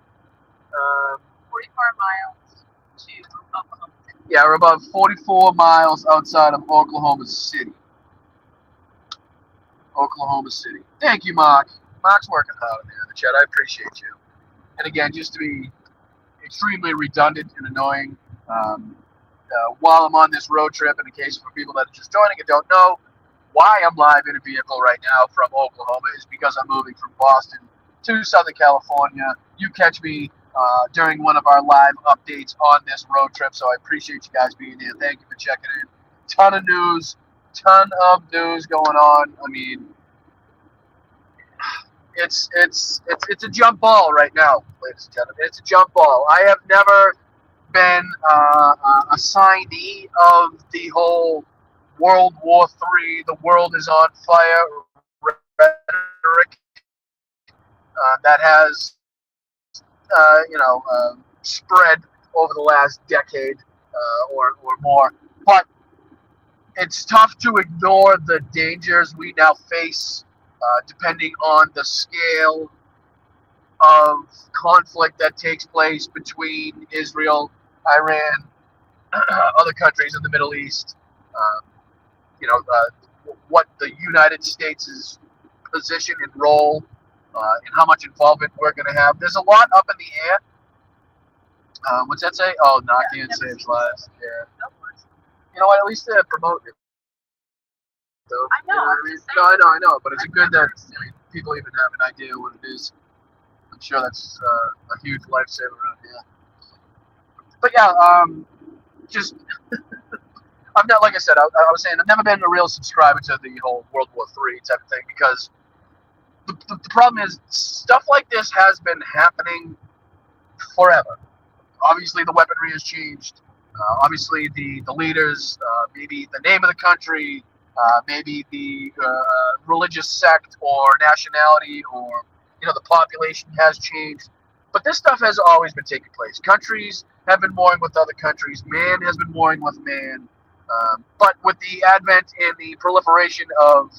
44 miles to Oklahoma City. Yeah, we're about 44 miles outside of Oklahoma City. Oklahoma City. Thank you, Mark. Mark's working hard in there in the chat. I appreciate you. And again, just to be extremely redundant and annoying, while I'm on this road trip, in the case for people that are just joining and don't know, why I'm live in a vehicle right now from Oklahoma is because I'm moving from Boston to Southern California. You catch me during one of our live updates on this road trip, so I appreciate you guys being here. Thank you for checking in. Ton of news going on. I mean, it's a jump ball right now, ladies and gentlemen. It's a jump ball. I have never been a signee of the whole World War III, the world is on fire rhetoric that has, spread over the last decade or more. But it's tough to ignore the dangers we now face, depending on the scale of conflict that takes place between Israel, Iran, other countries in the Middle East. What the United States' position and role and how much involvement we're going to have. There's a lot up in the air. What's that say? Oh, Nokia saves lives. Yeah. You know what? At least they promote it. Though. I know. You know what I mean? No, I know. But it's good that people even have an idea what it is. I'm sure that's a huge lifesaver around here. But yeah, just I've not, like I said, I was saying I've never been a real subscriber to the whole World War III type of thing because the problem is stuff like this has been happening forever. Obviously, the weaponry has changed. Obviously, the leaders, maybe the name of the country, maybe the religious sect or nationality, or the population has changed. But this stuff has always been taking place. Countries have been warring with other countries. Man has been warring with man. But with the advent and the proliferation of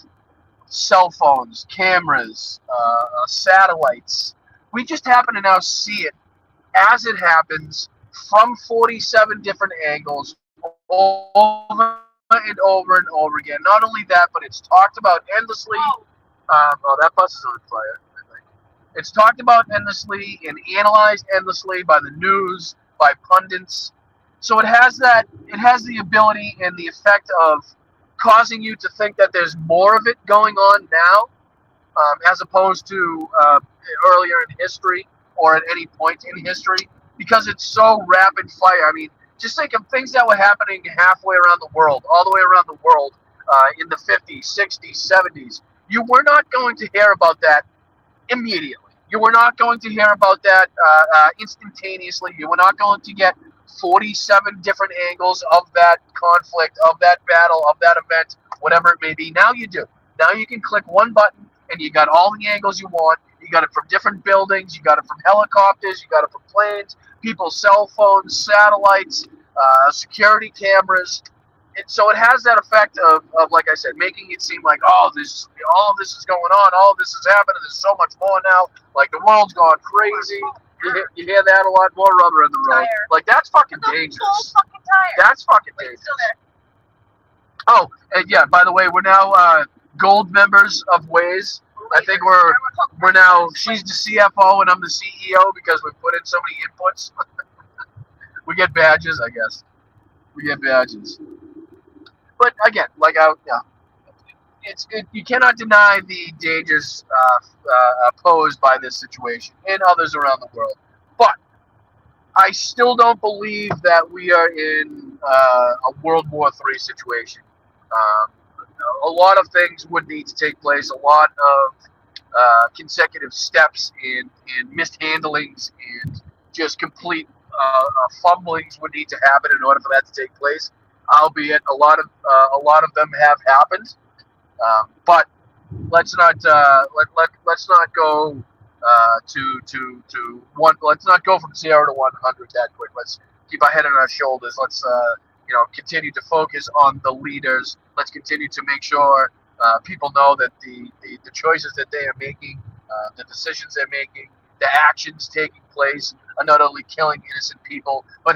cell phones, cameras, satellites, we just happen to now see it as it happens from 47 different angles over and over and over again. Not only that, but it's talked about endlessly. Oh, that bus is on fire, I think. It's talked about endlessly and analyzed endlessly by the news, by pundits. So it has the ability and the effect of causing you to think that there's more of it going on now, as opposed to earlier in history or at any point in history, because it's so rapid fire. I mean, just think of things that were happening halfway around the world, all the way around the world in the 50s, 60s, 70s. You were not going to hear about that immediately. You were not going to hear about that instantaneously. You were not going to get 47 different angles of that conflict, of that battle, of that event, whatever it may be. Now you do. Now you can click one button and you got all the angles you want. You got it from different buildings. You got it from helicopters. You got it from planes, people's cell phones, satellites, security cameras. So it has that effect of, like I said, making it seem like, oh, all of this is going on, all of this is happening, there's so much more now, like the world's gone crazy. You hear that a lot, more rubber in the road. Like, that's fucking dangerous. That's fucking dangerous. Oh, and yeah, by the way, we're now gold members of Waze. I think we're now, she's the CFO and I'm the CEO because we put in so many inputs. We get badges, I guess. We get badges. But again, you cannot deny the dangers posed by this situation and others around the world. But I still don't believe that we are in a World War III situation. Um, a lot of things would need to take place. A lot of consecutive steps and mishandlings and just complete fumblings would need to happen in order for that to take place. Albeit a lot of them have happened, but let's not let's not go to one. Let's not go from 0 to 100 that quick. Let's keep our head on our shoulders. Let's continue to focus on the leaders. Let's continue to make sure people know that the choices that they are making, the decisions they're making, the actions taking place are not only killing innocent people, but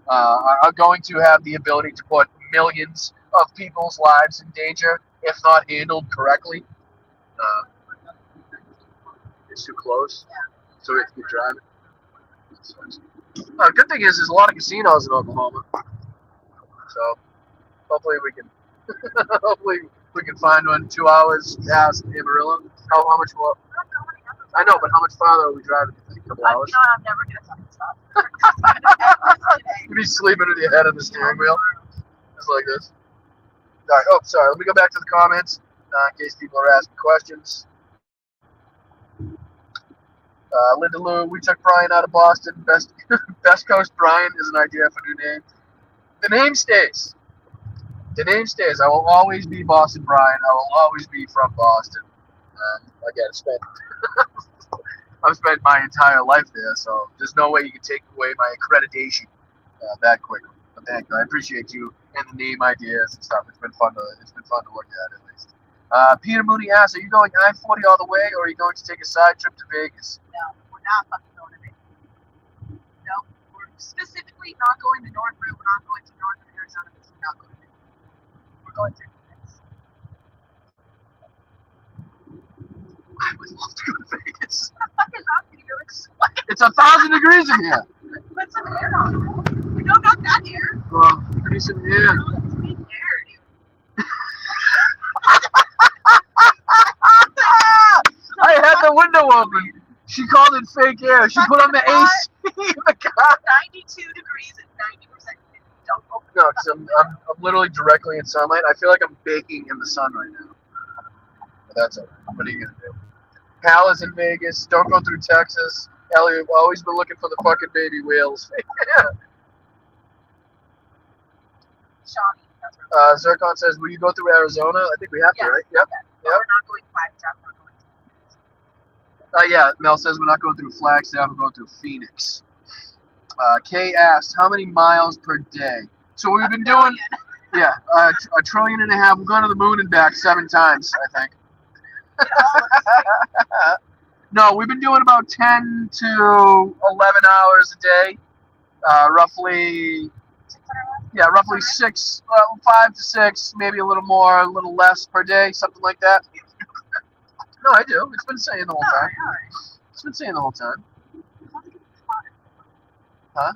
are going to have the ability to put millions of people's lives in danger if not handled correctly. It's too close, so we have to keep driving. Good thing is there's a lot of casinos in Oklahoma, so hopefully we can hopefully we can find one 2 hours past Amarillo. How much more? I know, but how much farther are we driving? A couple hours? You know, I'm never gonna fucking stop. You'd be sleeping with your head on the steering wheel, just like this. All right. Oh, sorry. Let me go back to the comments in case people are asking questions. Linda Lou, we took Brian out of Boston. Best Coast Brian is an idea for a new name. The name stays. The name stays. I will always be Boston Brian. I will always be from Boston. Again, I've spent my entire life there, so there's no way you can take away my accreditation that quickly. But thank you. I appreciate you and the name ideas and stuff. It's been fun to look at least. Peter Mooney asks, are you going I-40 all the way, or are you going to take a side trip to Vegas? No, we're not fucking going to Vegas. No, we're specifically not going to North Route. We're not going to Northern Arizona because we're not going to Vegas. We're going to Vegas. I would love to go to Vegas. Fucking not, Peter. It's 1,000 degrees in here. But put some air on. No, not that air. Well, pretty some air. No, it's fake air, dude. I had the window open. She called it fake air. She put on the AC in the car. 92 degrees and 90%. Don't open No, because I'm literally directly in sunlight. I feel like I'm baking in the sun right now. But that's all right. What are you going to do? Hal is in Vegas. Don't go through Texas. Elliot, I've always been looking for the fucking baby whales. Shawnee. That's right. Zircon says, will you go through Arizona? I think we have to, right? Yep. We're not going Flagstaff. We're going to. Yeah, Mel says we're not going through Flagstaff. We're going through Phoenix. Kay asks, how many miles per day? So we've been doing, yeah, a trillion and a half. We've gone to the moon and back 7 times, I think. No, we've been doing about 10 to 11 hours a day. Roughly 6, 5 to 6, maybe a little more, a little less per day, something like that. No, I do. It's been saying the whole time. It's been saying the whole time. Huh?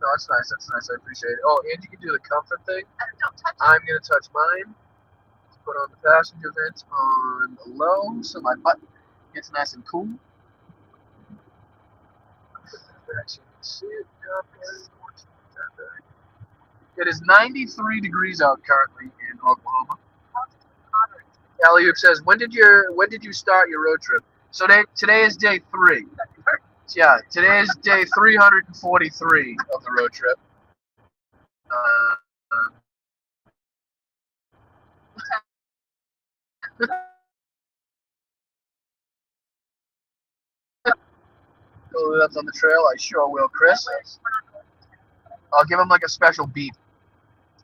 No, that's nice. That's nice. I appreciate it. Oh, and you can do the comfort thing. I'm going to touch mine. Put on the passenger vent on low so my butt gets nice and cool. It is 93 degrees out currently in Oklahoma. Eliab says, when did you start your road trip? So today is day 3. Yeah, today is day 343 of the road trip. Go left on the trail. I sure will, Chris. I'll give him like a special beep.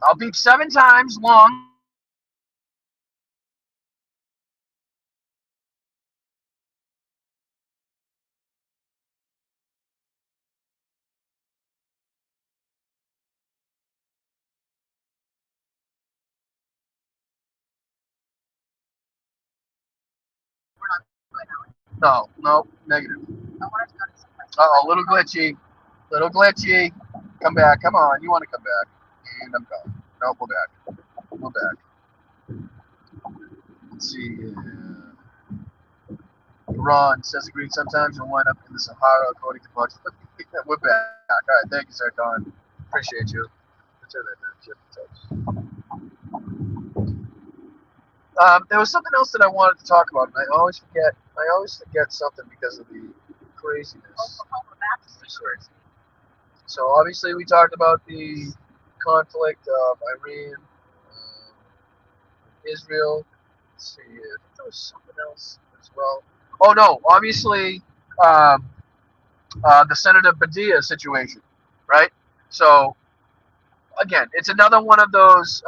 I'll beep 7 times long. No, negative. Uh-oh, little glitchy. Little glitchy. Come back. Come on. You want to come back. And I'm gone. No, we're back. We're back. Let's see. Ron says agreed. Sometimes you'll wind up in the Sahara according to Bugs. We're back. All right. Thank you, Sir Con. Appreciate you. There was something else that I wanted to talk about, and I always forget something because of the craziness. So obviously we talked about the conflict of Iran, Israel. Let's see, I think there was something else as well. Oh no, obviously the Senator Padilla situation, right? So again, it's another one of those.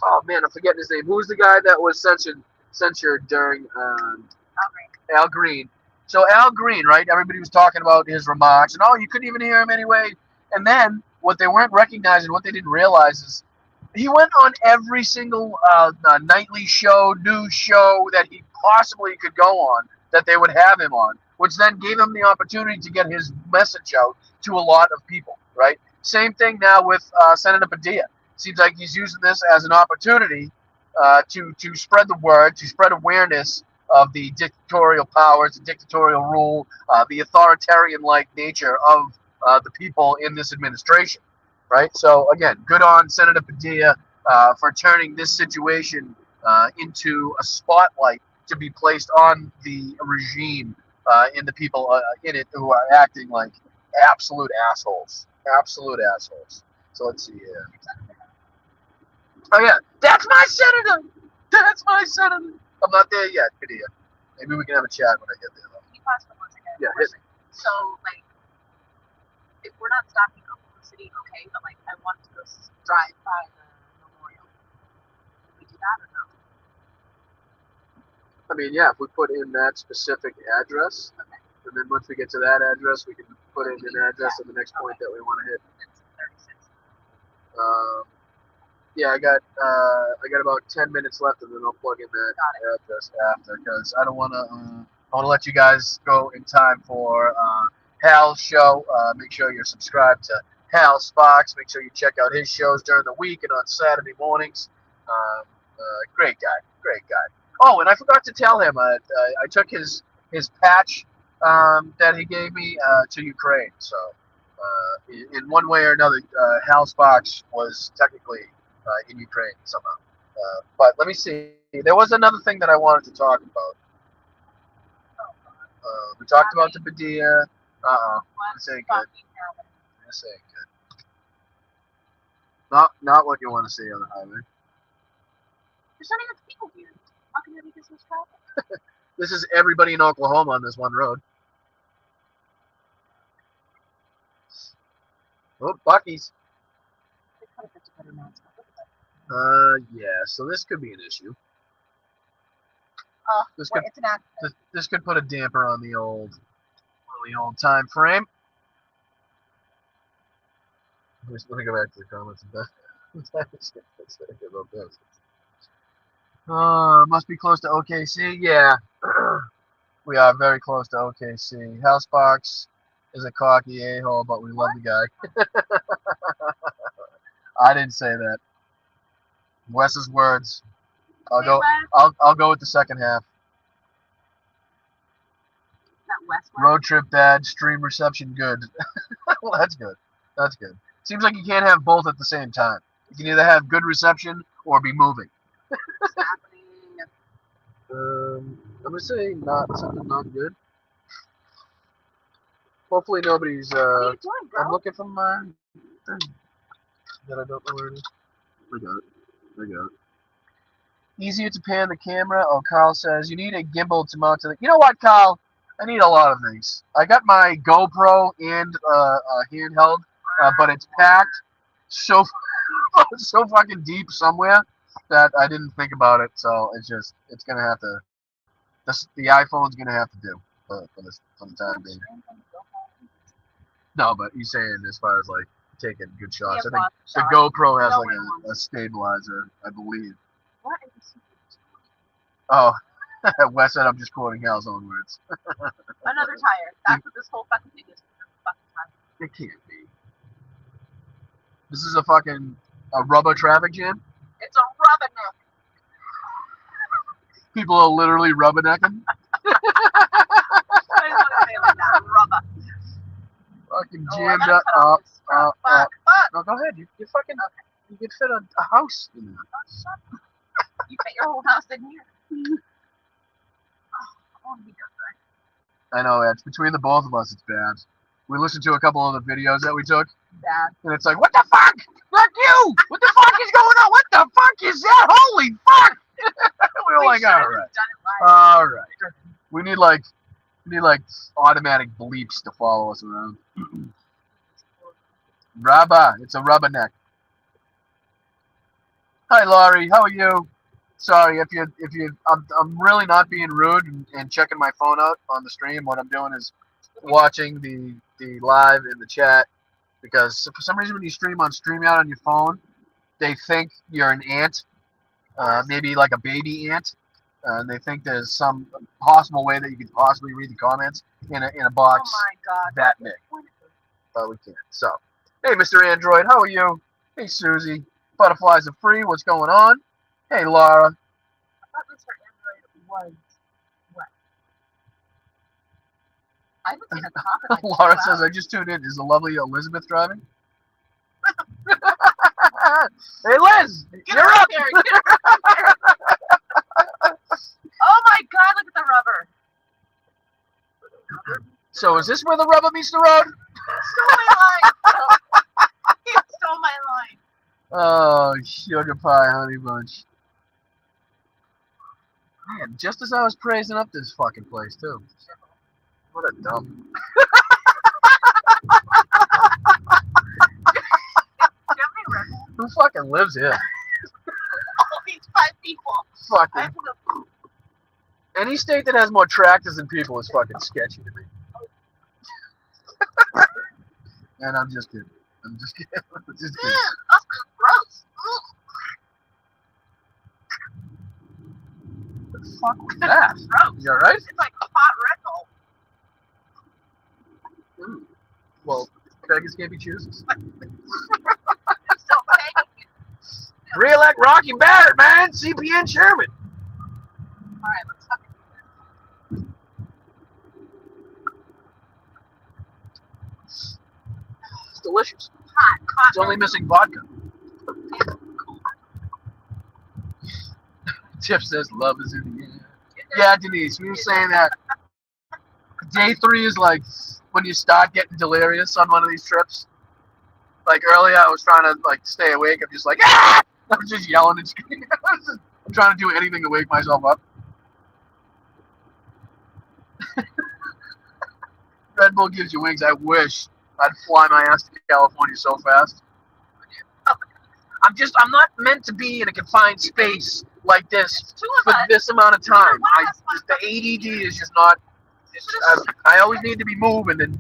Oh man, I'm forgetting his name. Who was the guy that was censured during Al Green? So Al Green, right? Everybody was talking about his remarks, and you couldn't even hear him anyway. And then what they weren't recognizing, what they didn't realize is he went on every single nightly show, news show that he possibly could go on, that they would have him on, which then gave him the opportunity to get his message out to a lot of people, right? Same thing now with Senator Padilla. Seems like he's using this as an opportunity to spread the word, to spread awareness of the dictatorial powers, the dictatorial rule, the authoritarian-like nature of the people in this administration, right? So again, good on Senator Padilla for turning this situation into a spotlight to be placed on the regime and the people in it who are acting like absolute assholes. Absolute assholes. So let's see here. Oh yeah, that's my senator. That's my senator. I'm not there yet, Padilla. Maybe we can have a chat when I get there. Though. Can you pause for 1 second? Yeah, hit me. So like, if we're not stopping Oklahoma City, okay, but like I wanted to go drive by the memorial. Can we do that or no? I mean, yeah, if we put in that specific address, okay. And then once we get to that address, we can put in an address at the next point that we want to hit. Yeah, I got about 10 minutes left, and then I'll plug in that address after, because I don't want to. I want to let you guys go in time for Hal's show. Make sure you're subscribed to Hal Sparks. Make sure you check out his shows during the week and on Saturday mornings. Great guy, great guy. Oh, and I forgot to tell him I took his patch that he gave me to Ukraine. So in one way or another, Hal Sparks was technically in Ukraine somehow. But let me see. There was another thing that I wanted to talk about. We talked about the Badia. This ain't good. This ain't good. Not what you want to see on the highway. There's not even people here. How can there be this much traffic? This is everybody in Oklahoma on this one road. Oh, Bucky's. Yeah. So this could be an issue. This could put a damper on the old time frame. Let me go back to the comments about this. Must be close to OKC. Yeah, we are very close to OKC. Housebox is a cocky a-hole, but we love the guy. I didn't say that. Wes's words. I'll go with the second half. Road trip bad, stream reception good. Well, that's good. That's good. Seems like you can't have both at the same time. You can either have good reception or be moving. I'm gonna say something not good. Hopefully nobody's. What are you doing, bro? I'm looking for my thing that I don't know where it is. I got it. Easier to pan the camera. Oh, Carl says you need a gimbal to mount to the. You know what, Carl? I need a lot of things. I got my GoPro and handheld, but it's packed so fucking deep somewhere that I didn't think about it. So it's gonna have to. The iPhone's gonna have to do for the time being. No, but he's saying as far as like taking good shots. I think the GoPro has like a stabilizer, I believe. What is this? Oh, Wes said I'm just quoting Hal's own words. Another tire. That's what this whole fucking thing is. Fucking tire. It can't be. This is a rubber traffic jam? It's a rubberneck. People are literally rubbernecking. I just want to say it like that. Rubber. Fucking jammed up. Fuck. No, go ahead. You fucking. Okay. You could fit a house in there. Oh, shut up. You fit your whole house in here. I want to be done. I know, it's between the both of us, it's bad. We listened to a couple of the videos that we took. Bad. And it's like, what the fuck? Not you! What the fuck is going on? What the fuck is that? Holy fuck! We were like, alright. We need like automatic bleeps to follow us around. Rubber. It's a rubberneck. Hi Laurie, how are you? Sorry if you I'm really not being rude and checking my phone out on the stream. What I'm doing is watching the live in the chat, because for some reason when you stream on StreamYard on your phone, they think you're an ant, maybe like a baby ant, and they think there's some possible way that you could possibly read the comments in a box that big, but we can't. So, hey Mr. Android, how are you? Hey Susie, butterflies are free. What's going on? Hey Laura. I thought Mr. Android was what? I haven't seen a comment. Laura says, I just tuned in. Is the lovely Elizabeth driving? Hey Liz, you're up! Here. Oh my god, look at the rubber. So is this where the rubber meets the road? Stole my line. He stole my line. Oh, sugar pie, honey bunch. Man, just as I was praising up this fucking place, too. What a dump. Who fucking lives here? All these 5 people. Fucking. Any state that has more tractors than people is fucking sketchy to me. And I'm just kidding. I'm just kidding. That's gross. What the fuck was that? Gross. You alright? It's like a hot rental. Beggars can't be choosers. So begging. Re-elect Rocky Barrett, man. CPN chairman. All right, let's fucking do this. It's delicious. Hot. It's only missing vodka. Tiff says love is in the air. Yeah, Denise, we were saying that day 3 is like when you start getting delirious on one of these trips. Like earlier, I was trying to like stay awake. I'm just like, ah! I'm just yelling and screaming. I'm trying to do anything to wake myself up. Red Bull gives you wings. I wish I'd fly my ass to California so fast. I'm not meant to be in a confined space like this for this amount of time. The ADD is just not. I always need to be moving and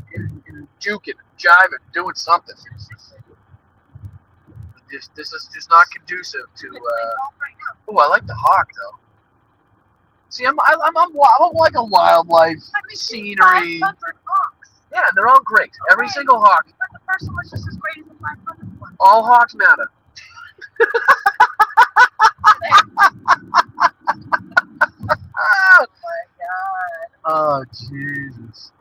juking, and jiving, doing something. This is just not conducive to. Oh, I like the hawk though. See, I'm like a wildlife scenery. Yeah, they're all great. Every single hawk. But the first one was just as great as the 500 one. All hawks matter. Oh my god. Oh Jesus.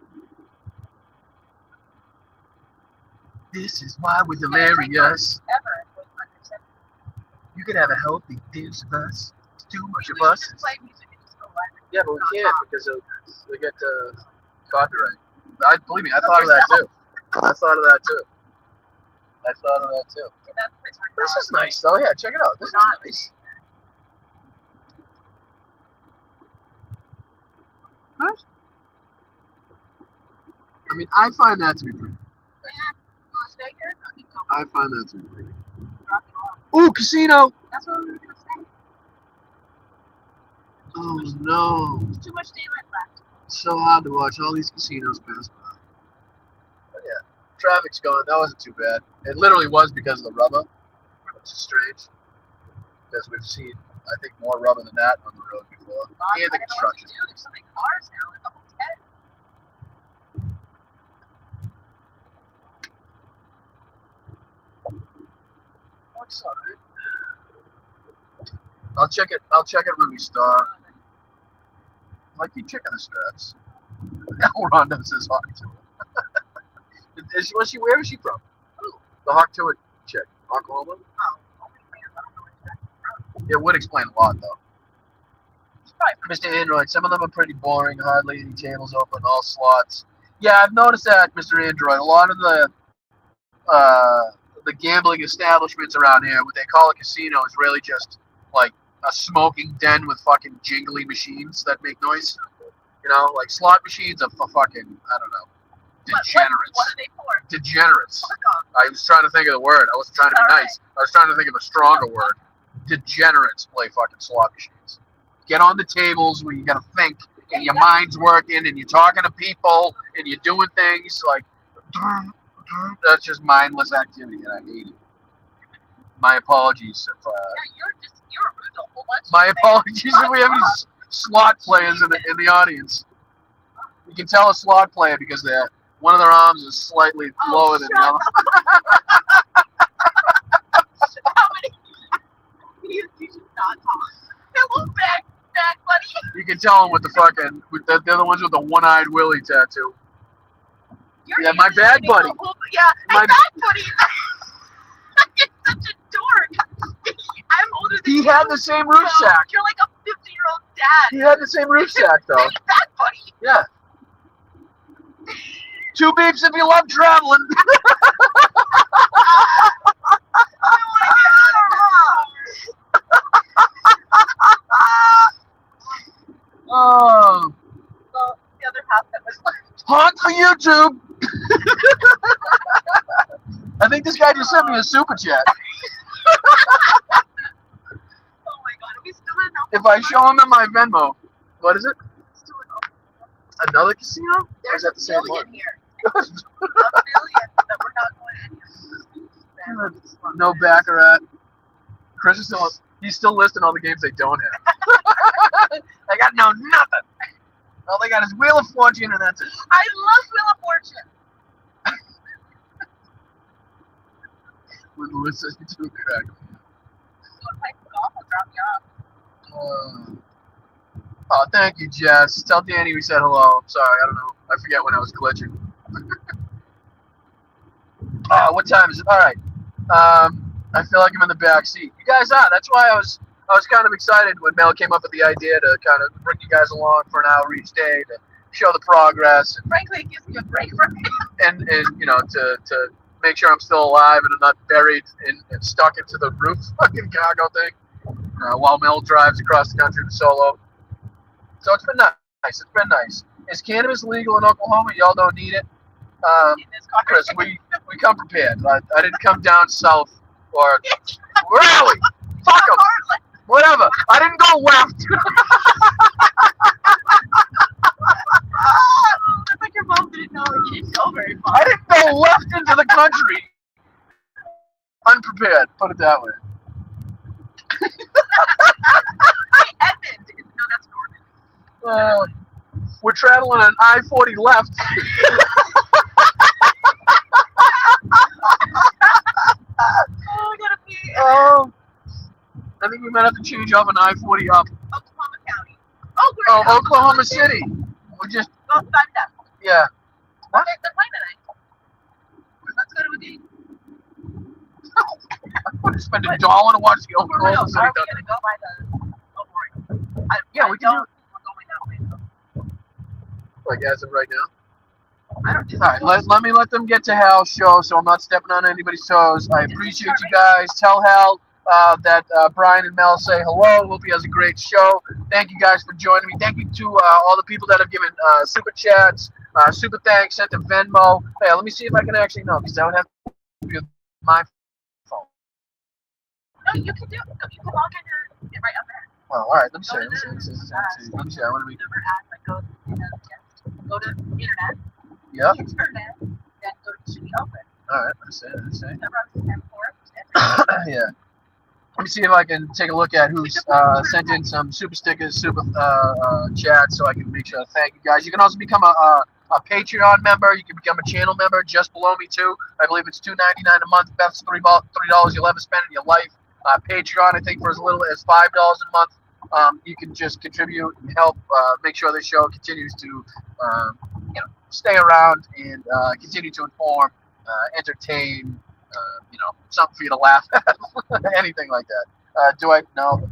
This is why we're delirious. Ever with under 7. You could have a healthy dose of us. It's too much of We should us. just play music and just go live. Yeah, but we can't because we get copyright. Believe me, I thought of that too. I thought of that too. This is nice though. Yeah, check it out. This is nice. Huh? I mean, I find that to be pretty. I find that to be pretty. Ooh, casino! That's what we were gonna say. Oh no. There's too much daylight left. It's so hard to watch all these casinos pass by. But yeah, traffic's going. That wasn't too bad. It literally was because of the rubber, which is strange. Because we've seen, I think, more rubber than that on the road before. And the construction. There's so many cars now in the hotel. Looks alright. I'll check it when we start. I keep checking the stats. Rhonda says Hawk to it. Where is she from? Who? The Hawk to it chick. Oklahoma? It would explain a lot though. Mr. Android, some of them are pretty boring, hardly any tables open, all slots. Yeah, I've noticed that, Mr. Android. A lot of the gambling establishments around here, what they call a casino, is really just like a smoking den with fucking jingly machines that make noise. You know, like slot machines are for fucking, I don't know, degenerates. What are they for? Degenerates. I was trying to think of the word. I wasn't trying to be nice. I was trying to think of a stronger word. Degenerates play fucking slot machines. Get on the tables where you gotta think and your mind's working and you're talking to people and you're doing things like that's just mindless activity and I hate it. My apologies if you're rude to a whole bunch. my apologies if we have any slot players in the audience. You can tell a slot player because one of their arms is slightly lower than the other. How many? You should not talk. Hello, back, buddy. You can tell them with the fucking, they're the ones with the one-eyed Willie tattoo. Yeah, my bad buddy. My bad buddy. You're such a dork. I'm older than you. He had the same roof sack. You're like a 50-year-old dad. He had the same roof sack, though. My bad buddy. Yeah. 2 beeps if you love traveling. Oh. Well, the other half that was left. Honk for YouTube. I think this guy just sent me a super chat. Oh my god, we still in If I show him in my Venmo, what is it? Still in Another casino? Or is There's that the same $1 one? billion here. $1 billion that we're not going to. No Baccarat. Chris is he's still listing all the games they don't have. They got nothing. All they got is Wheel of Fortune and that's it. I love Wheel of Fortune. With Melissa to crack. You want to play some golf? I'll drop you off. Thank you, Jess. Tell Danny we said hello. I'm sorry, I don't know. I forget when I was glitching. What time is it? All right. I feel like I'm in the back seat. You guys are. That's why I was kind of excited when Mel came up with the idea to kind of bring you guys along for an hour each day to show the progress. And, Frankly, it gives me a break from it. and you know, to make sure I'm still alive and I'm not buried and stuck into the roof fucking cargo thing while Mel drives across the country to solo. So it's been nice. It's been nice. Is cannabis legal in Oklahoma? Y'all don't need it. Chris, we come prepared. I didn't come down south or really. Fuck 'em. Whatever. I didn't go left. It's like your mom didn't know it didn't go very far. I didn't go left into the country. Unprepared. Put it that way. Edmond. No, that's Norman. We're traveling on I-40 left. Oh, I gotta pee. I think we might have to change off an I-40 up. Oklahoma County. Oh, we're in Oklahoma City. We just, Go Thunder. yeah. What? Okay, they're playing tonight. Let's go to a game. I'm going to spend $1 to watch the Oklahoma City. Are we gonna go by the? Oh, boring. Yeah, we can do it. We're going that way though. Like as of right now. I don't do All right, let me let them get to Hal's show, so I'm not stepping on anybody's toes. I appreciate you guys. Tell Hal that Brian and Mel say hello. Hope he has a great show. Thank you guys for joining me. Thank you to all the people that have given super chats, super thanks, sent to Venmo. Hey, let me see if I can actually know, because that would have to be with my phone. No, you can do it. You can log in right up there. Oh, all right. Let me see. Let me see. I want to be. Number at, like, go to internet. Yep. Internet. Then go to should be open. All right. Let's see. Number on the Yeah. Let me see if I can take a look at who's sent in some super stickers, super chats, so I can make sure to thank you guys. You can also become a Patreon member. You can become a channel member just below me too. I believe it's $2.99 a month. That's $3 you'll ever spend in your life. Patreon, I think, for as little as $5 a month. You can just contribute and help make sure this show continues to stay around and continue to inform, entertain, something for you to laugh at, anything like that. Do I know?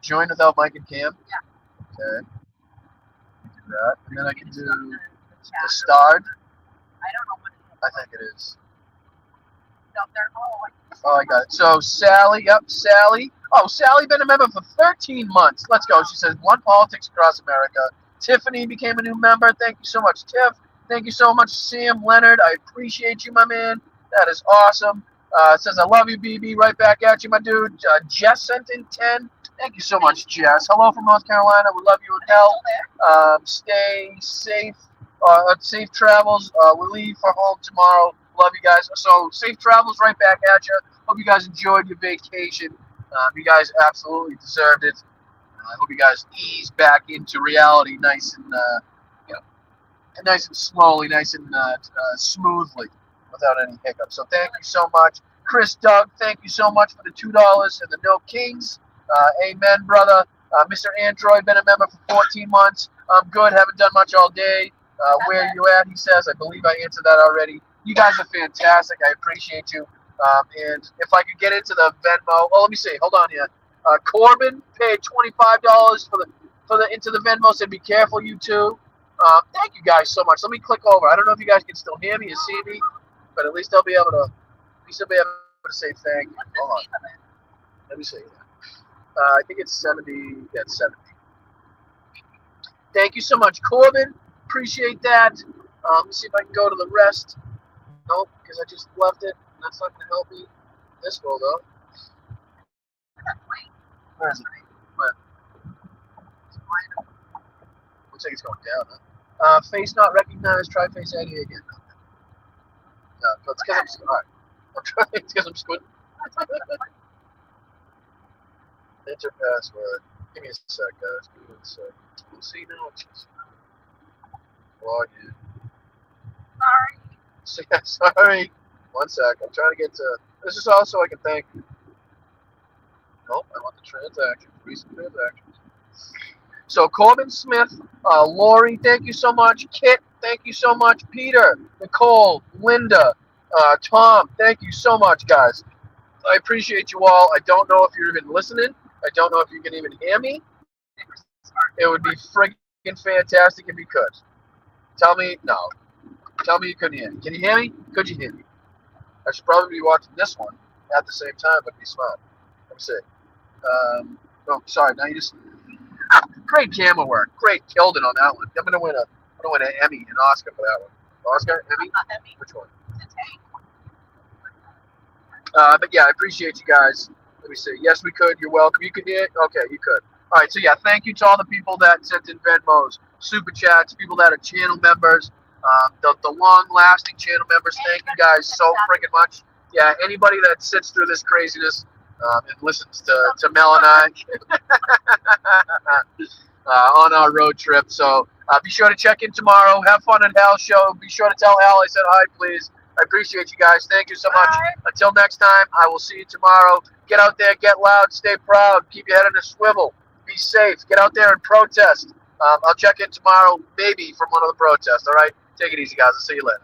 Join without Mike and Cam? Yeah. Okay. Do that. And then I can do the starred. I don't know what it is. I think it is. Up there. Oh, I got it. So Sally, yep, Sally. Oh, Sally been a member for 13 months. Let's go. She says, One Politics Across America. Tiffany became a new member. Thank you so much, Tiff. Thank you so much, Sam Leonard. I appreciate you, my man. That is awesome. It says, I love you, BB. Right back at you, my dude. Jess sent in 10. Thank you so much, Jess. Hello from North Carolina. We love you, Adele. Stay safe. Safe travels. We leave for home tomorrow. Love you guys. So safe travels right back at you. Hope you guys enjoyed your vacation. You guys absolutely deserved it. I hope you guys ease back into reality nice and nice and slowly, nice and smoothly, without any hiccups. So thank you so much, Chris, Doug. Thank you so much for the $2 and the No Kings. Amen, brother. Mr. Android, been a member for 14 months. I'm good. Haven't done much all day. Where you at? He says. I believe I answered that already. You guys are fantastic. I appreciate you. And if I could get into the Venmo, let me see. Hold on here. Corbin paid $25 for the into the Venmo. Said be careful, you two. Thank you guys so much. Let me click over. I don't know if you guys can still hear me or see me, but at least I'll be able to. Say thank you. Hold on. Let me see. I think it's 70. That's 70. Thank you so much, Corbin. Appreciate that. Let me see if I can go to the rest. Nope, because I just left it. That's not going to help me. This will, though. Where is it? Where? Looks like it's going down, huh? Face not recognized. Try face ID again. No, it's because I'm... All right. I'm trying. It's because I'm squinting. Enter password. Give me a sec, guys. Give me a sec. We'll see now. Log in. Sorry. Sorry. 1 sec. I'm trying to get to This is also I can thank. Nope, I want the transactions. Recent transactions. So Corbin Smith, Lori, thank you so much. Kit, thank you so much. Peter, Nicole, Linda, Tom, thank you so much, guys. I appreciate you all. I don't know if you're even listening. I don't know if you can even hear me. It would be friggin' fantastic if you could. Tell me no. Tell me you couldn't hear me. Can you hear me? Could you hear me? I should probably be watching this one at the same time, but be smart. Let me see. Oh, sorry. Now you just great camera work. Great, killed it on that one. I'm gonna win an Emmy and Oscar for that one. Oscar, Emmy, which one? But yeah, I appreciate you guys. Let me see. Yes, we could. You're welcome. You could hear it? Okay, you could. All right, so yeah, thank you to all the people that sent in Venmos, Super Chats, people that are channel members, the long-lasting channel members. Thank you guys so freaking much. Yeah, anybody that sits through this craziness and listens to Mel and I on our road trip. So be sure to check in tomorrow. Have fun at Hal's show. Be sure to tell Hal I said hi, please. I appreciate you guys. Thank you so much. Until next time, I will see you tomorrow. Get out there, get loud, stay proud, keep your head in a swivel, be safe, get out there and protest. I'll check in tomorrow, maybe from one of the protests, all right? Take it easy, guys. I'll see you later.